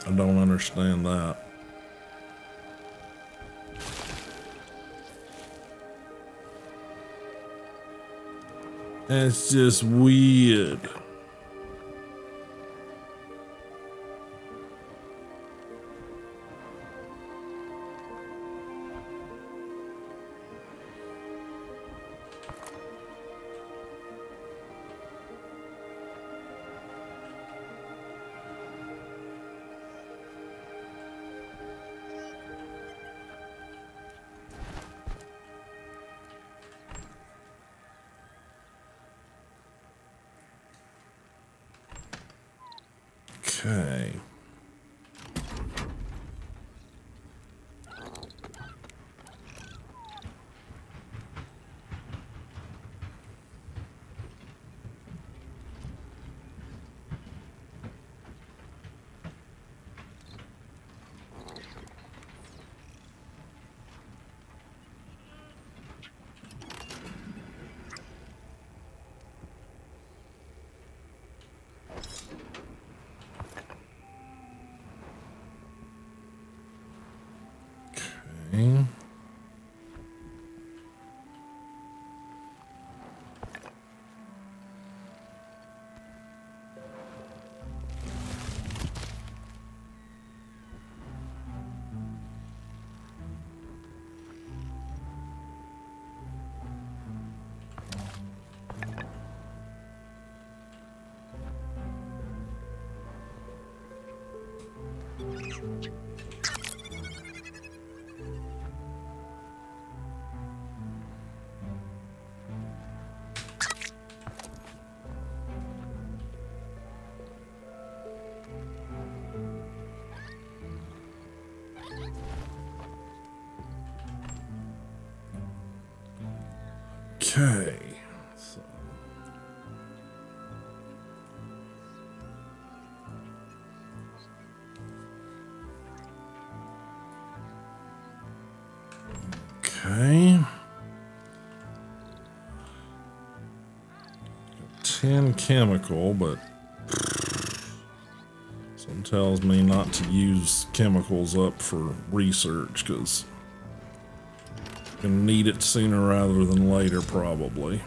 I don't understand that. It's just weird. Okay. Okay. Okay. So. Okay. 10 chemical, but something tells me not to use chemicals up for research because I'm gonna need it sooner rather than later, probably.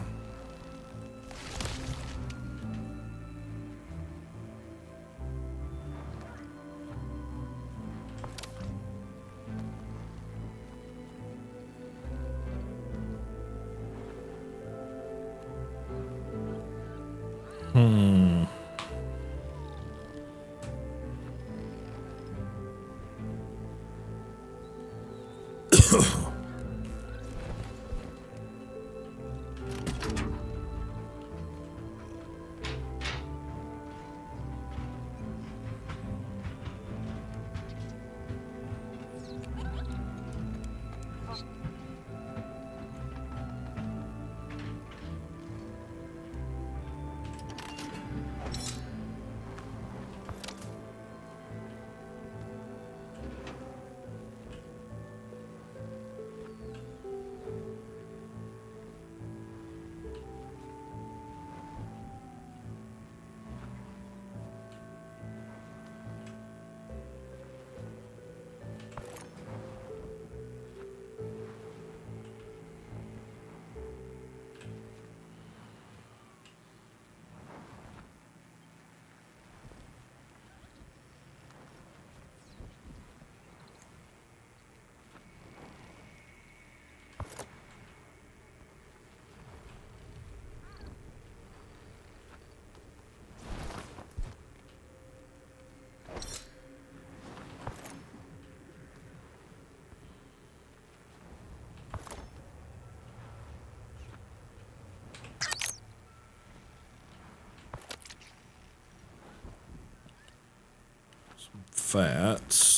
Fats.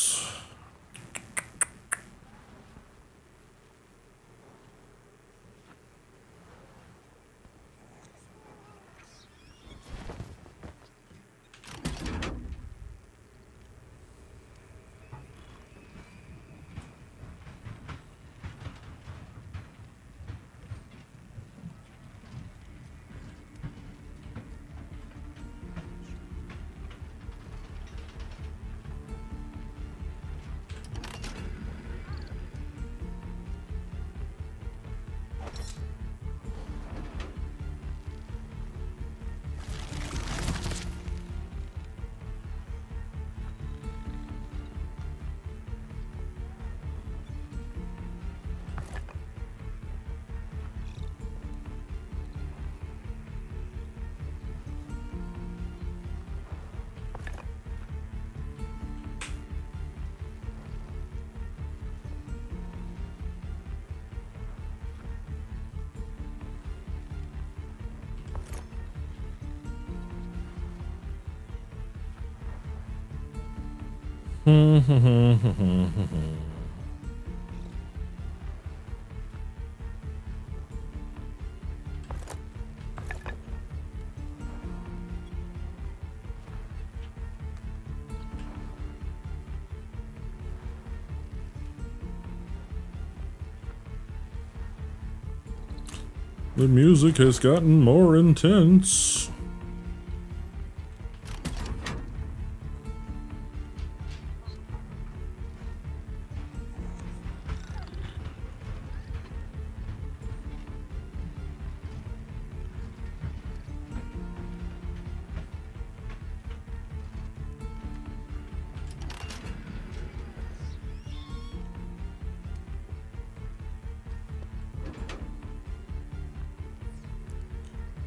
The music has gotten more intense.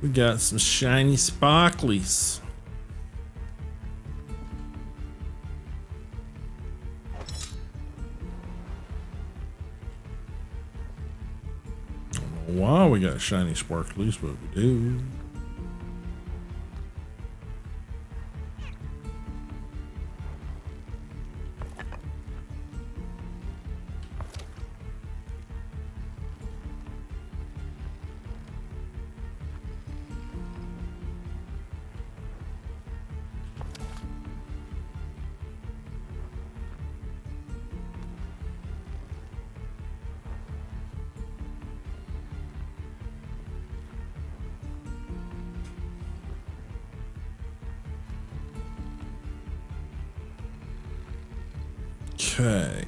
We got some shiny sparklies. I don't know why we got shiny sparklies, but we do. Okay.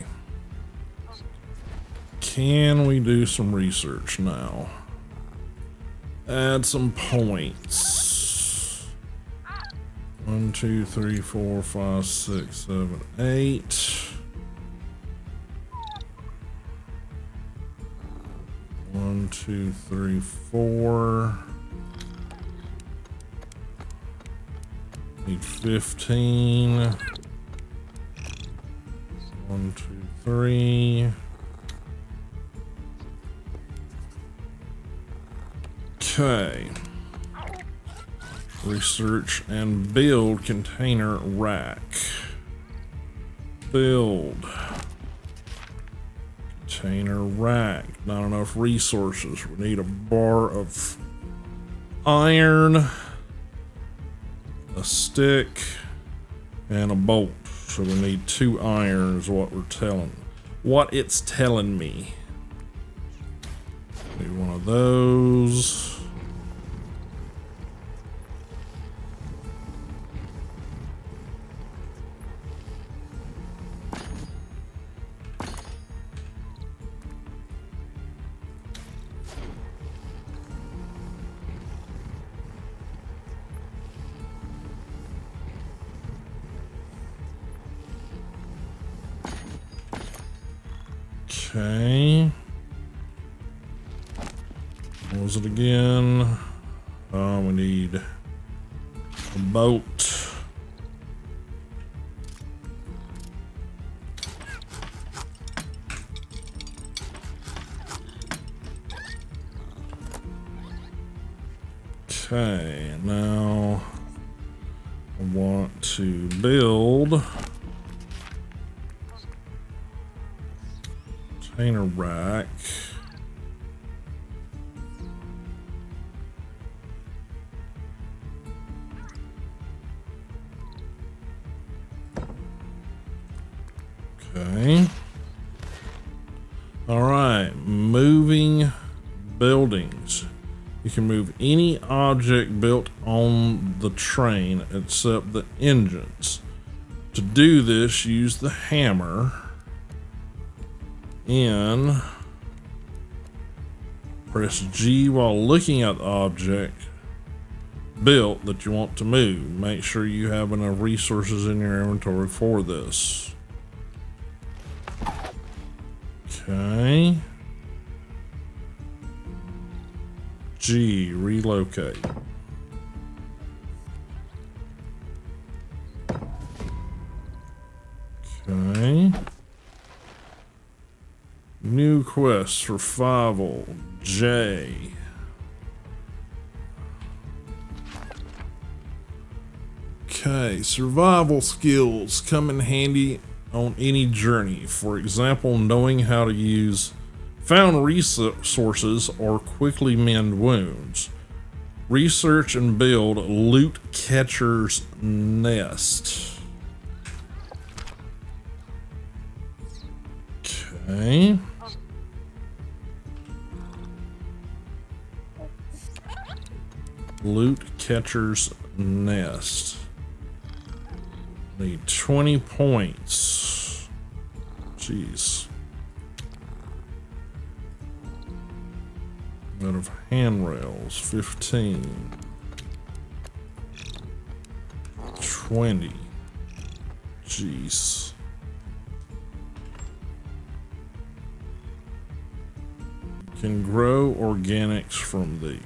Can we do some research now? Add some points. 1, 2, 3, 4, 5, 6, 7, 8. 1, 2, 3, 4. Need 15. 1, 2, 3. Okay. Research and build container rack. Build. Container rack. Not enough resources. We need a bar of iron, a stick, and a bolt. So we need 2 iron is what it's telling me. Need one of those. Okay. What was it again? We need a boat. Okay, now I want to build Container rack. Okay. All right, moving buildings. You can move any object built on the train except the engines. To do this, use the hammer and press G while looking at the object built that you want to move. Make sure you have enough resources in your inventory for this. Okay. G, relocate. Okay. New quest, survival, J. Okay, survival skills come in handy on any journey. For example, knowing how to use found resources or quickly mend wounds. Research and build loot catcher's nest. Okay. Loot catcher's nest. Need 20 points. Jeez. Out of handrails, 15. 20. Jeez. Can grow organics from these.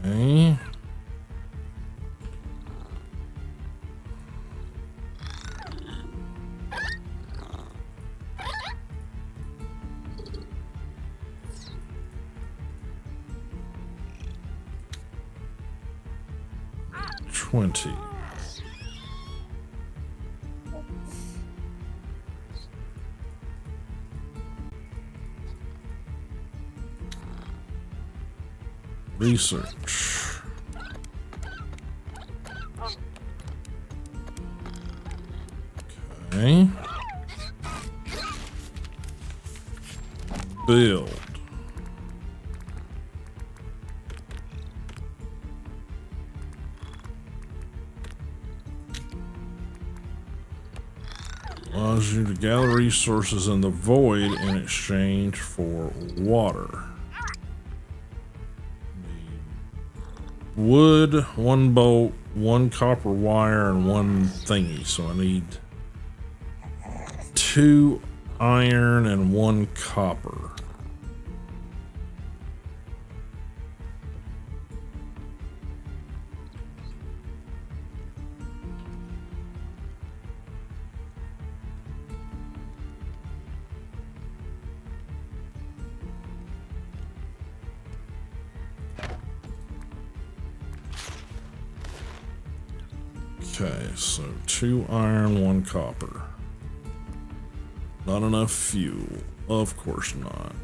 Okay. $20. Research. Okay. Build. Allows you to gather resources in the void in exchange for water. Wood, 1 bolt, 1 copper wire, and 1 thingy. So I need 2 iron and 1 copper. Okay, so 2 iron, 1 copper. Not enough fuel. Of course not.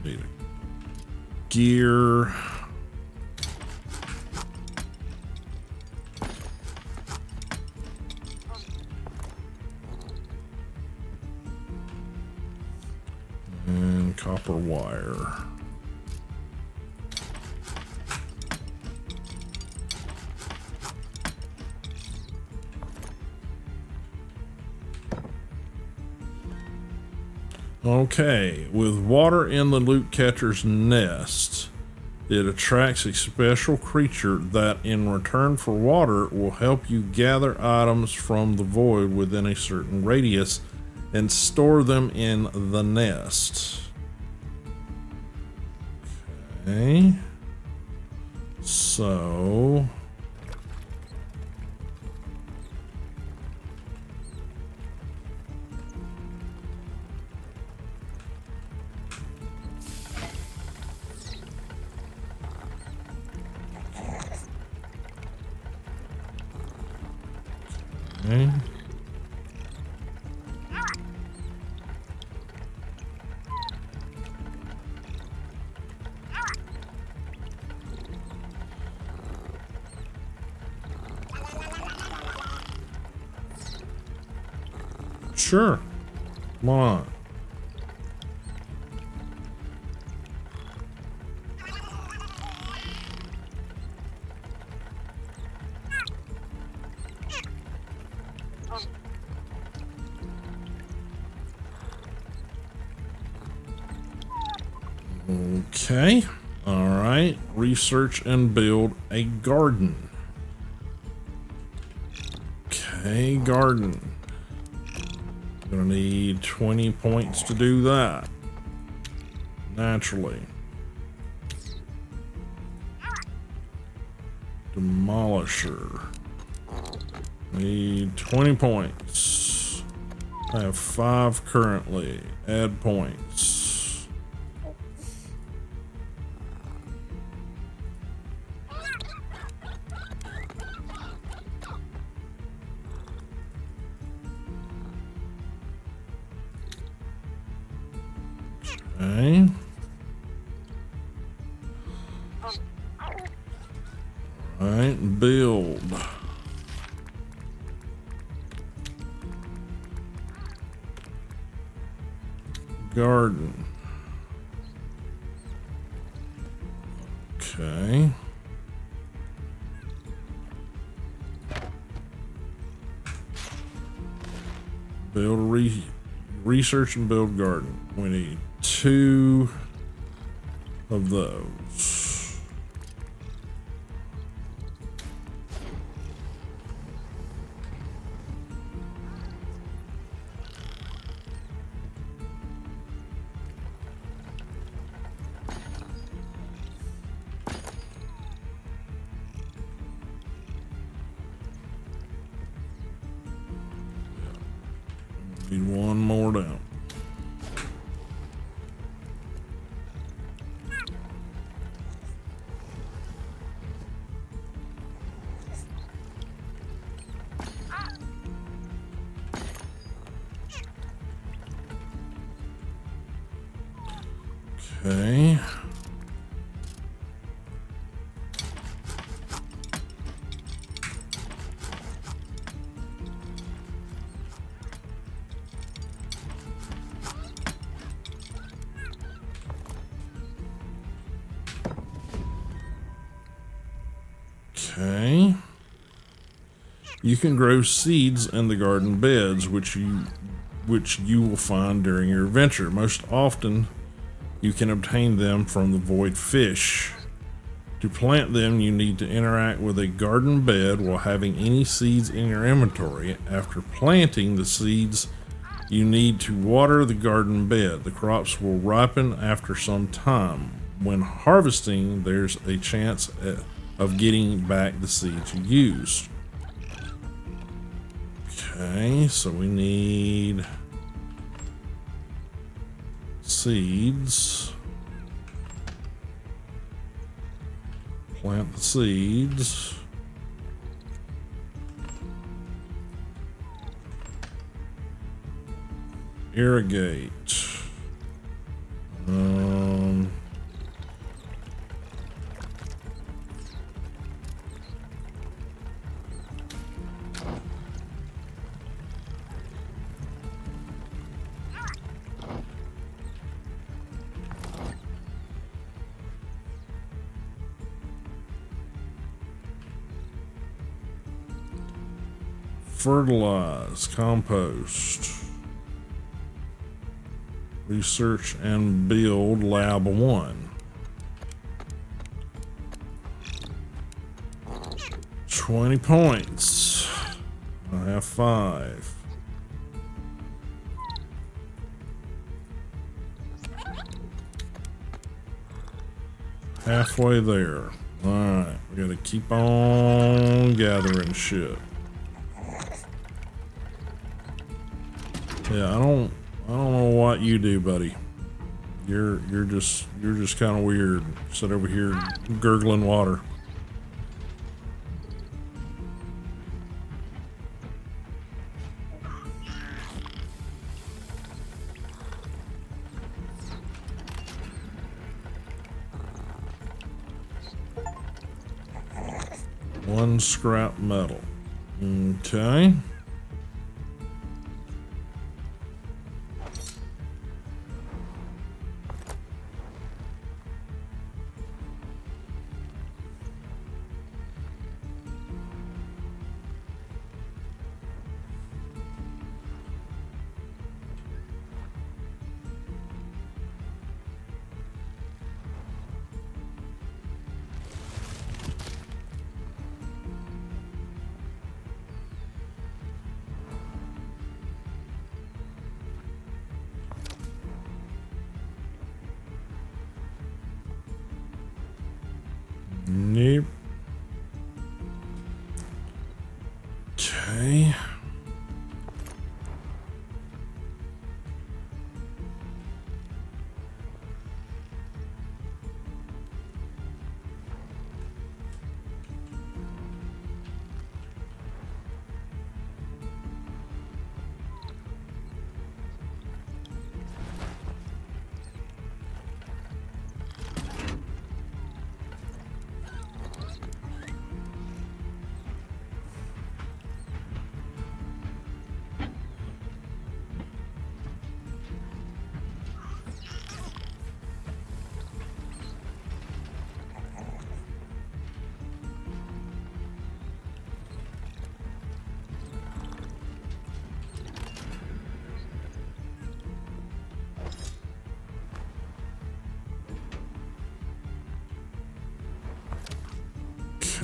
Need a gear. And copper wire. Okay, with water in the loot catcher's nest, it attracts a special creature that, in return for water, will help you gather items from the void within a certain radius and store them in the nest. Okay. So... Okay. Sure. Come on. Okay. All right. Research and build a garden. Okay, garden. Gonna need 20 points to do that. Naturally. Demolisher. Need 20 points. I have 5 currently. Add points. Okay. All right, build. Garden. Okay. Build research and build garden. We need 2 of those. Need 1 more down. Okay. Okay. You can grow seeds in the garden beds, which you will find during your adventure. Most often, you can obtain them from the void fish. To plant them, you need to interact with a garden bed while having any seeds in your inventory. After planting the seeds, you need to water the garden bed. The crops will ripen after some time. When harvesting, there's a chance of getting back the seeds you used. Okay, so we need seeds. Plant the seeds. Irrigate. Fertilize, compost. Research and build lab 1. 20 points. I have 5. Halfway there. Alright, we gotta keep on gathering shit. Yeah, I don't know what you do, buddy. You're just kind of weird. Sit over here gurgling water. One scrap metal. Okay. Nope. Okay.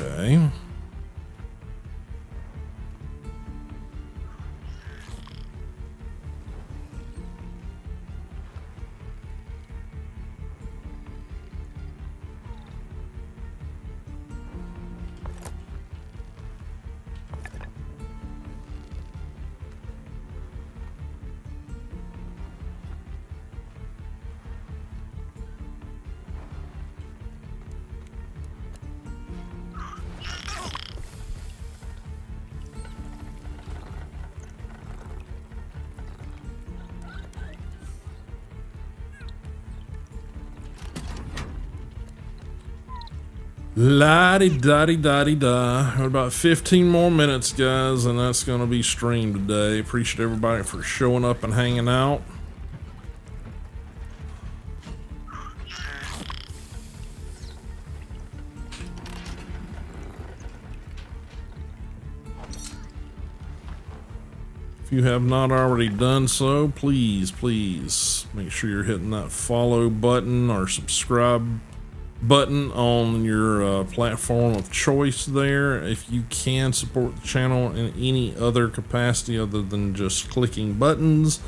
Okay. La-di-da-di-da-di-da. About 15 more minutes, guys, and that's going to be streamed today. Appreciate everybody for showing up and hanging out. If you have not already done so, please make sure you're hitting that follow button or subscribe button on your platform of choice there. If you can support the channel in any other capacity other than just clicking buttons,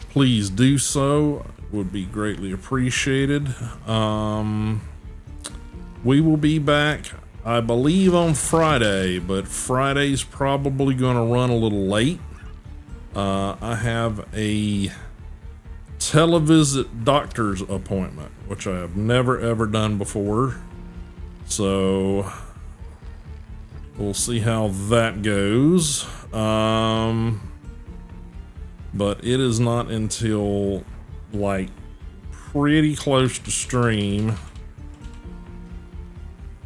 please do so. It would be greatly appreciated. We will be back, I believe, on Friday, but Friday's probably going to run a little late. I have a televisit doctor's appointment, which I have never ever done before, so we'll see how that goes. But it is not until like pretty close to stream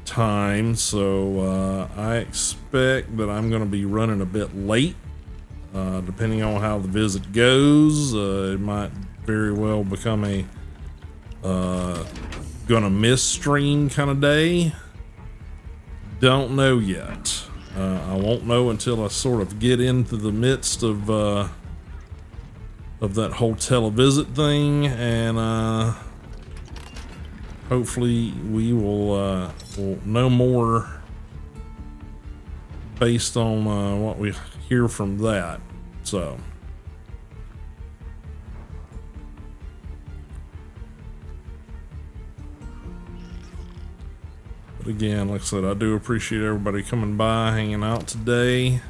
time, so I expect that I'm going to be running a bit late, depending on how the visit goes. It might very well become a gonna miss stream kind of day. Don't know yet. I won't know until I sort of get into the midst of that whole televisit thing, and hopefully we will know more based on what we hear from that. So. But again, like I said, I do appreciate everybody coming by, hanging out today.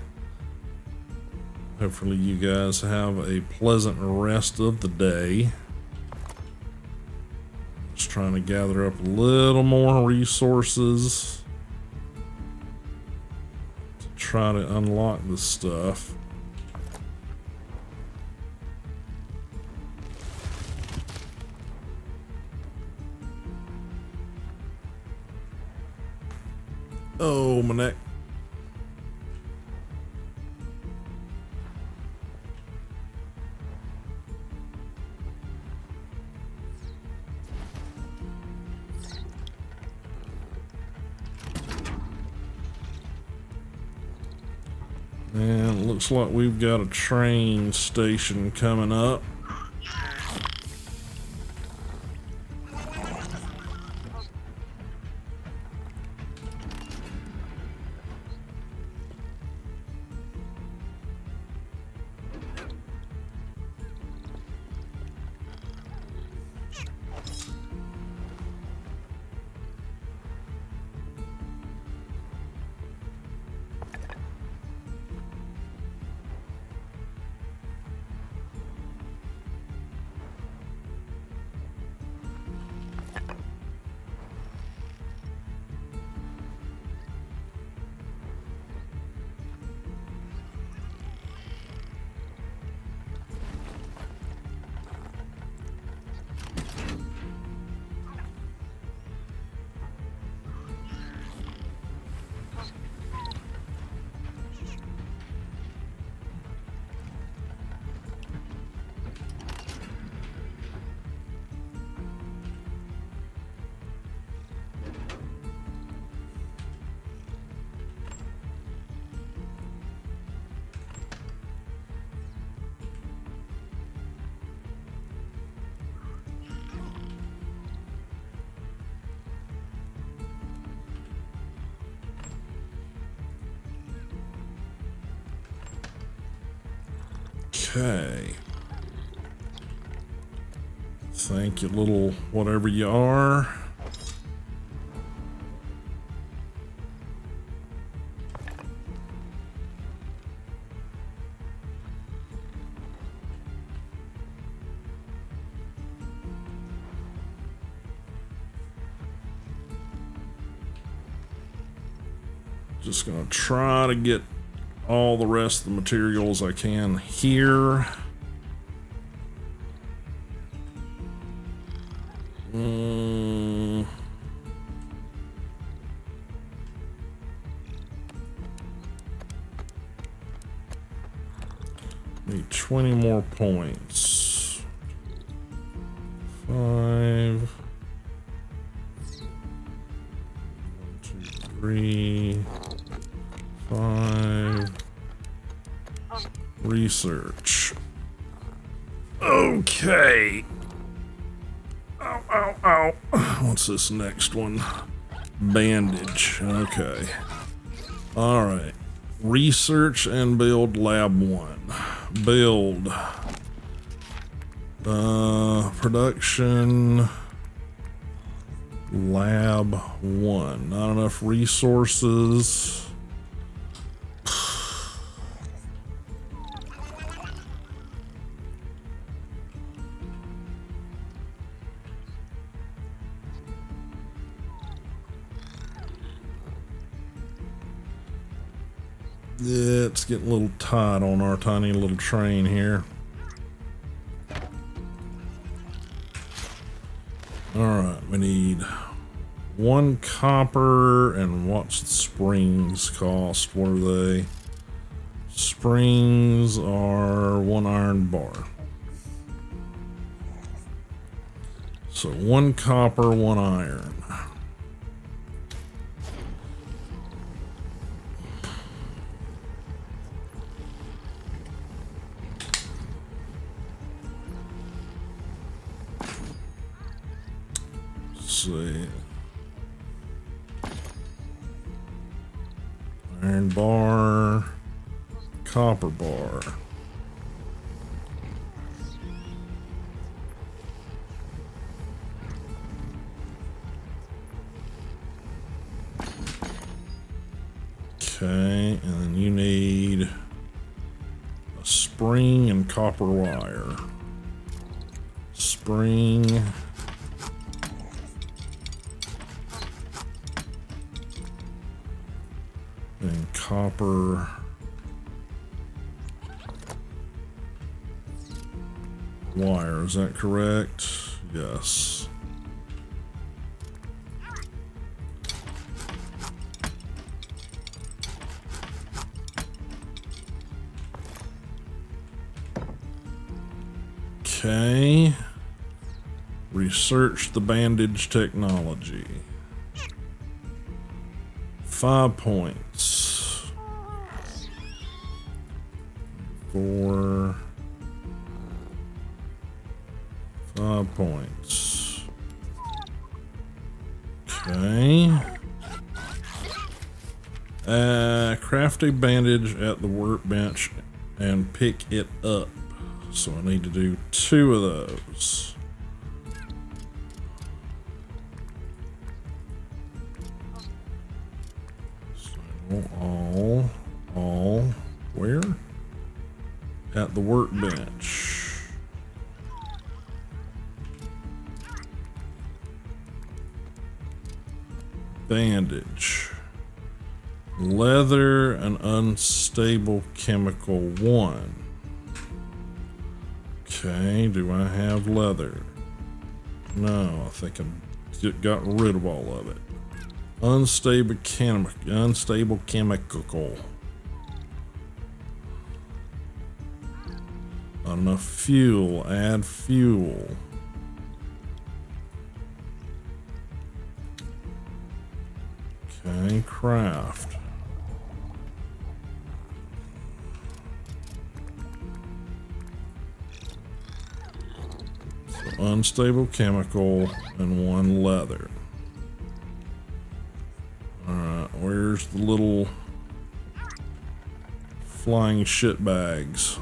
Hopefully you guys have a pleasant rest of the day. Just trying to gather up a little more resources to try to unlock this stuff. Oh, my neck. And it looks like we've got a train station coming up. Okay. Thank you, little whatever you are. Just gonna try to get all the rest of the materials I can here. Need 20 more points. 5. 1, 2, 3. 5. Research. Okay. Ow, ow, ow. What's this next one? Bandage. Okay. All right. Research and build lab 1. Build. Production. Lab 1. Not enough resources. Yeah, it's getting a little tight on our tiny little train here. Alright, we need 1 copper, and what's the springs cost? What are they? Springs are 1 iron bar. So 1 copper, 1 iron. see. Iron bar, copper bar. Okay, and then you need a spring and copper wire. Spring. And copper wire, is that correct? Yes. Okay. Research the bandage technology. 5 points. 4. 5 points. Okay. Craft a bandage at the workbench and pick it up. So I need to do 2 of those. So all, where? At the workbench. Bandage. Leather and unstable chemical 1. Okay, do I have leather? No, I think I got rid of all of it. Unstable chemical. Not enough fuel. Add fuel. Okay, craft. So unstable chemical and 1 leather. Alright, where's the little flying shit bags?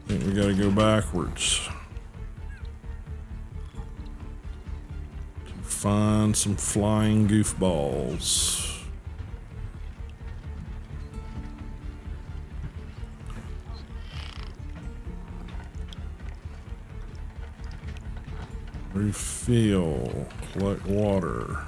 I think we gotta go backwards to find some flying goofballs. Refill, collect water.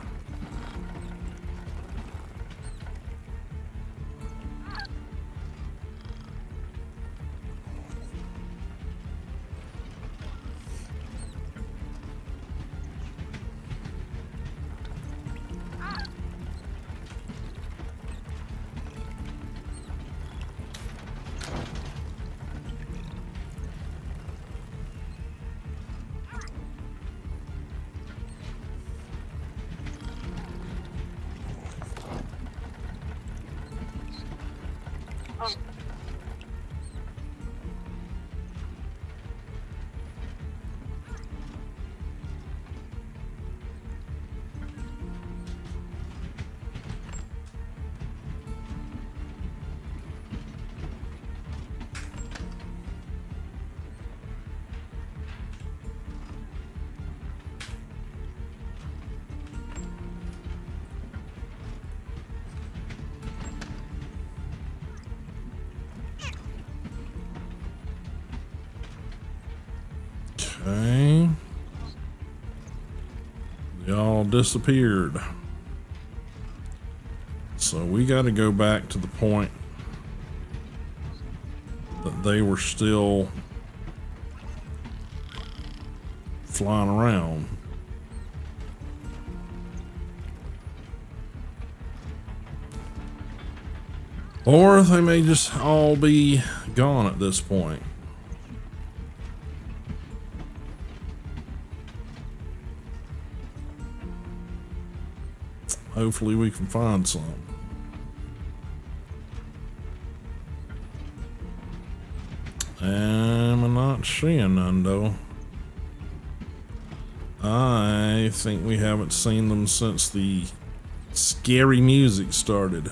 Okay. They all disappeared. So we got to go back to the point that they were still flying around. Or they may just all be gone at this point. Hopefully we can find some. I'm not seeing none though. I think we haven't seen them since the scary music started.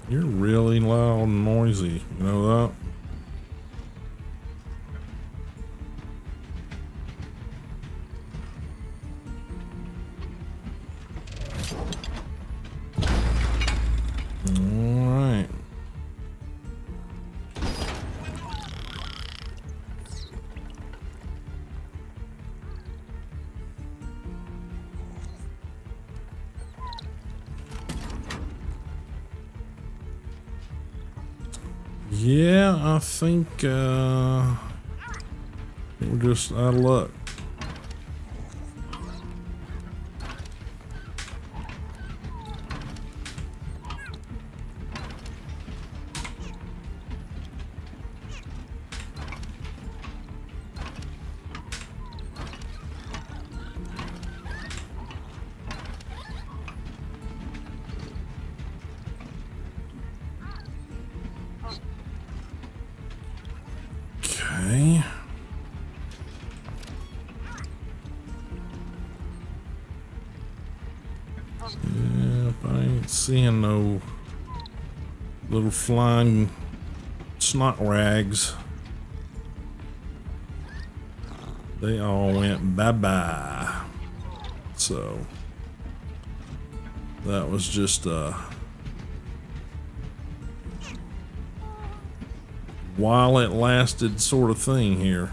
You're really loud and noisy, you know that? Alright. Yeah, I think we're just out of luck. Okay. Yep, I ain't seeing no little flying snot rags. They all went bye-bye. So that was just while it lasted sort of thing here.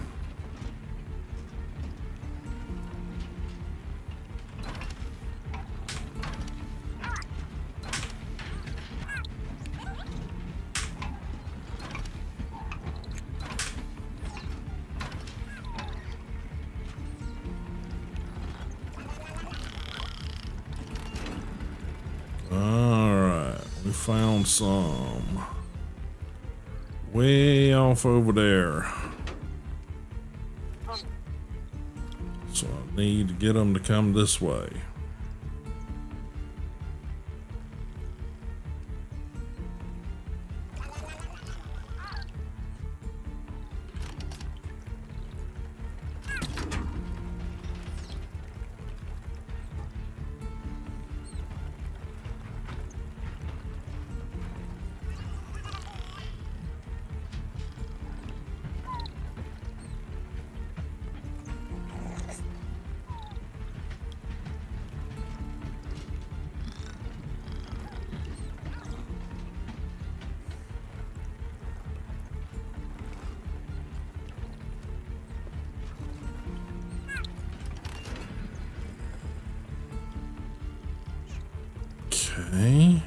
Alright, we found some way off over there. So I need to get them to come this way. Okay.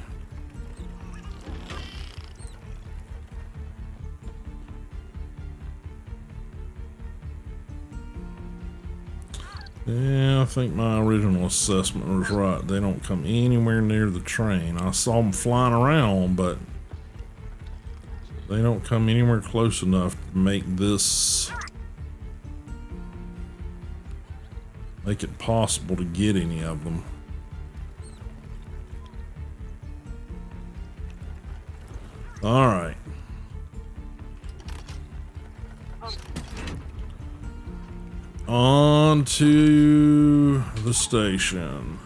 Yeah, I think my original assessment was right. They don't come anywhere near the train. I saw them flying around, but they don't come anywhere close enough to make it possible to get any of them. All right. On to the station.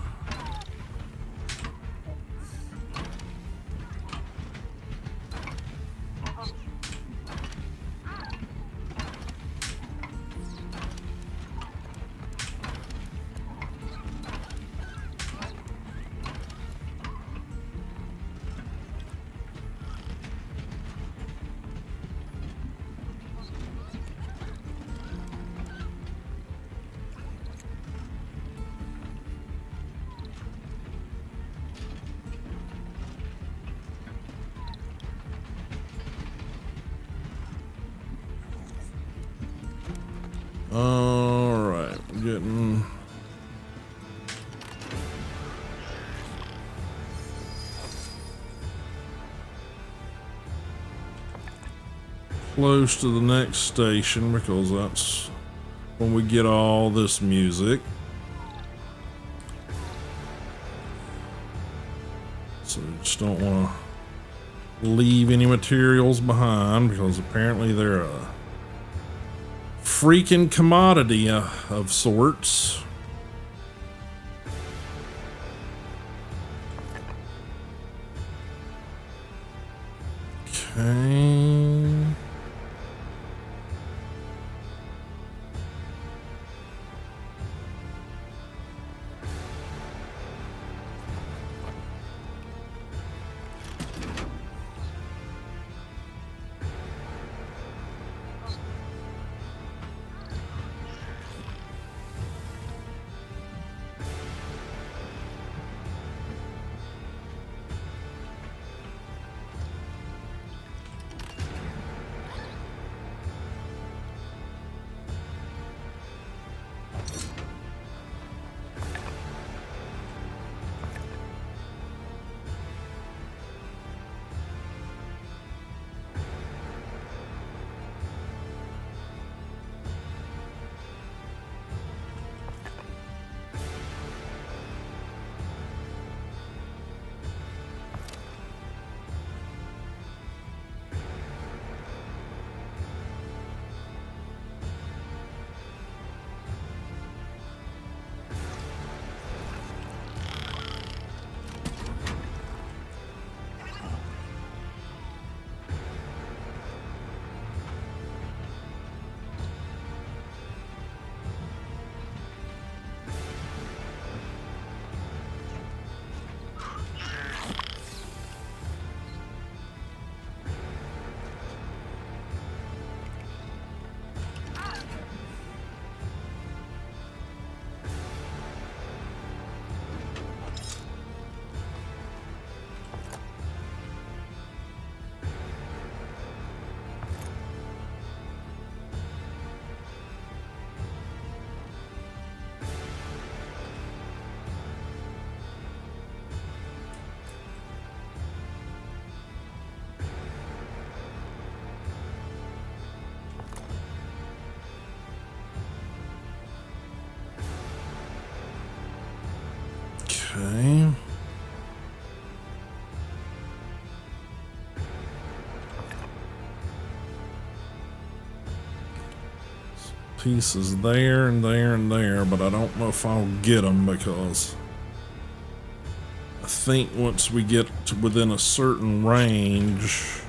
close to the next station because that's when we get all this music. So we just don't want to leave any materials behind because apparently they're a freaking commodity of sorts. Okay. Okay. Pieces there and there and there, but I don't know if I'll get them because I think once we get to within a certain range,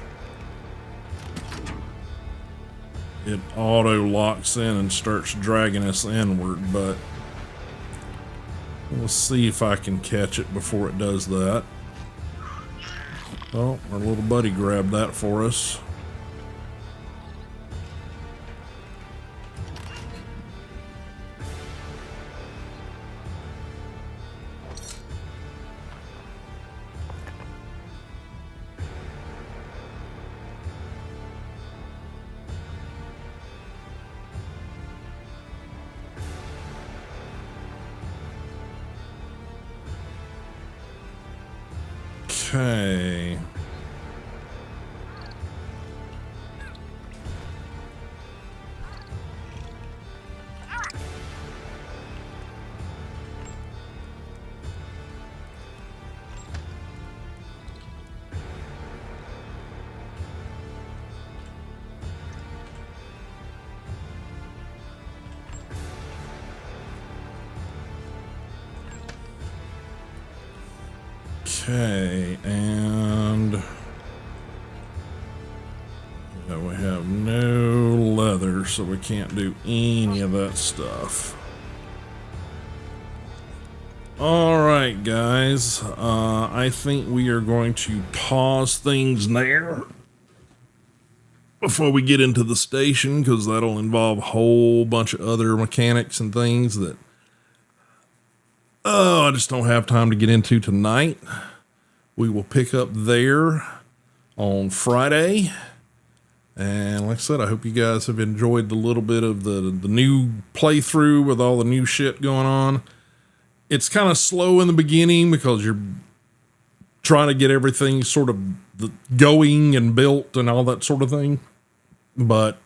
it auto locks in and starts dragging us inward, but we'll see if I can catch it before it does that. Oh, our little buddy grabbed that for us. Okay. Okay, and yeah, we have no leather, so we can't do any of that stuff. All right, guys, I think we are going to pause things there before we get into the station, because that'll involve a whole bunch of other mechanics and things that I just don't have time to get into tonight. We will pick up there on Friday. And like I said, I hope you guys have enjoyed the little bit of the new playthrough with all the new shit going on. It's kind of slow in the beginning because you're trying to get everything sort of going and built and all that sort of thing. but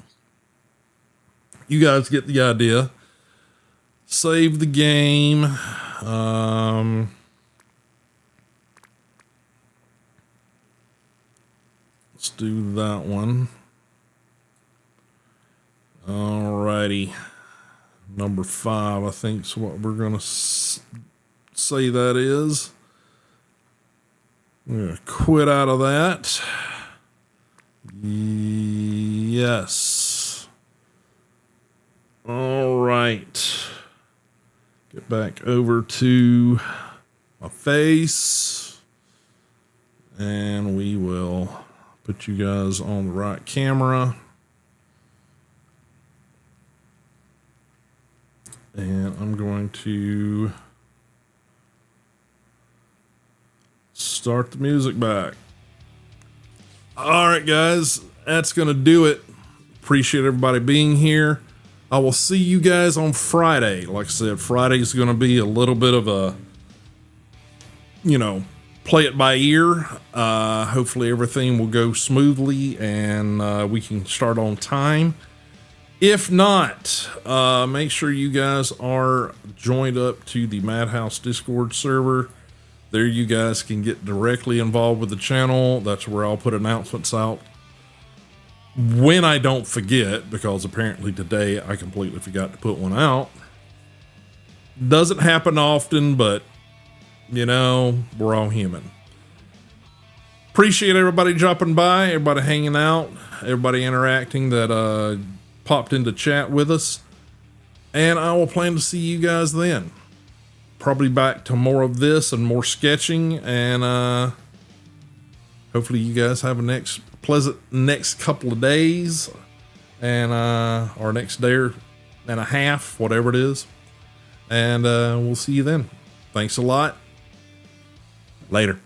you guys get the idea. Save the game. Let's do that one. Alrighty. Number 5, I think is what we're going to say that is. I'm going to quit out of that. Yes. All right. Get back over to my face. And we will put you guys on the right camera. And I'm going to start the music back. All right, guys, that's going to do it. Appreciate everybody being here. I will see you guys on Friday. Like I said, Friday's going to be a little bit of a, play it by ear. Hopefully everything will go smoothly and we can start on time. If not, make sure you guys are joined up to the Madhouse Discord server. There you guys can get directly involved with the channel. That's where I'll put announcements out when I don't forget, because apparently today I completely forgot to put one out. Doesn't happen often, but we're all human. Appreciate everybody dropping by, everybody hanging out, everybody interacting that popped into chat with us, and I will plan to see you guys then. Probably back to more of this and more sketching, and hopefully you guys have a pleasant next couple of days, and or next day and a half, whatever it is, and we'll see you then. Thanks a lot. Later.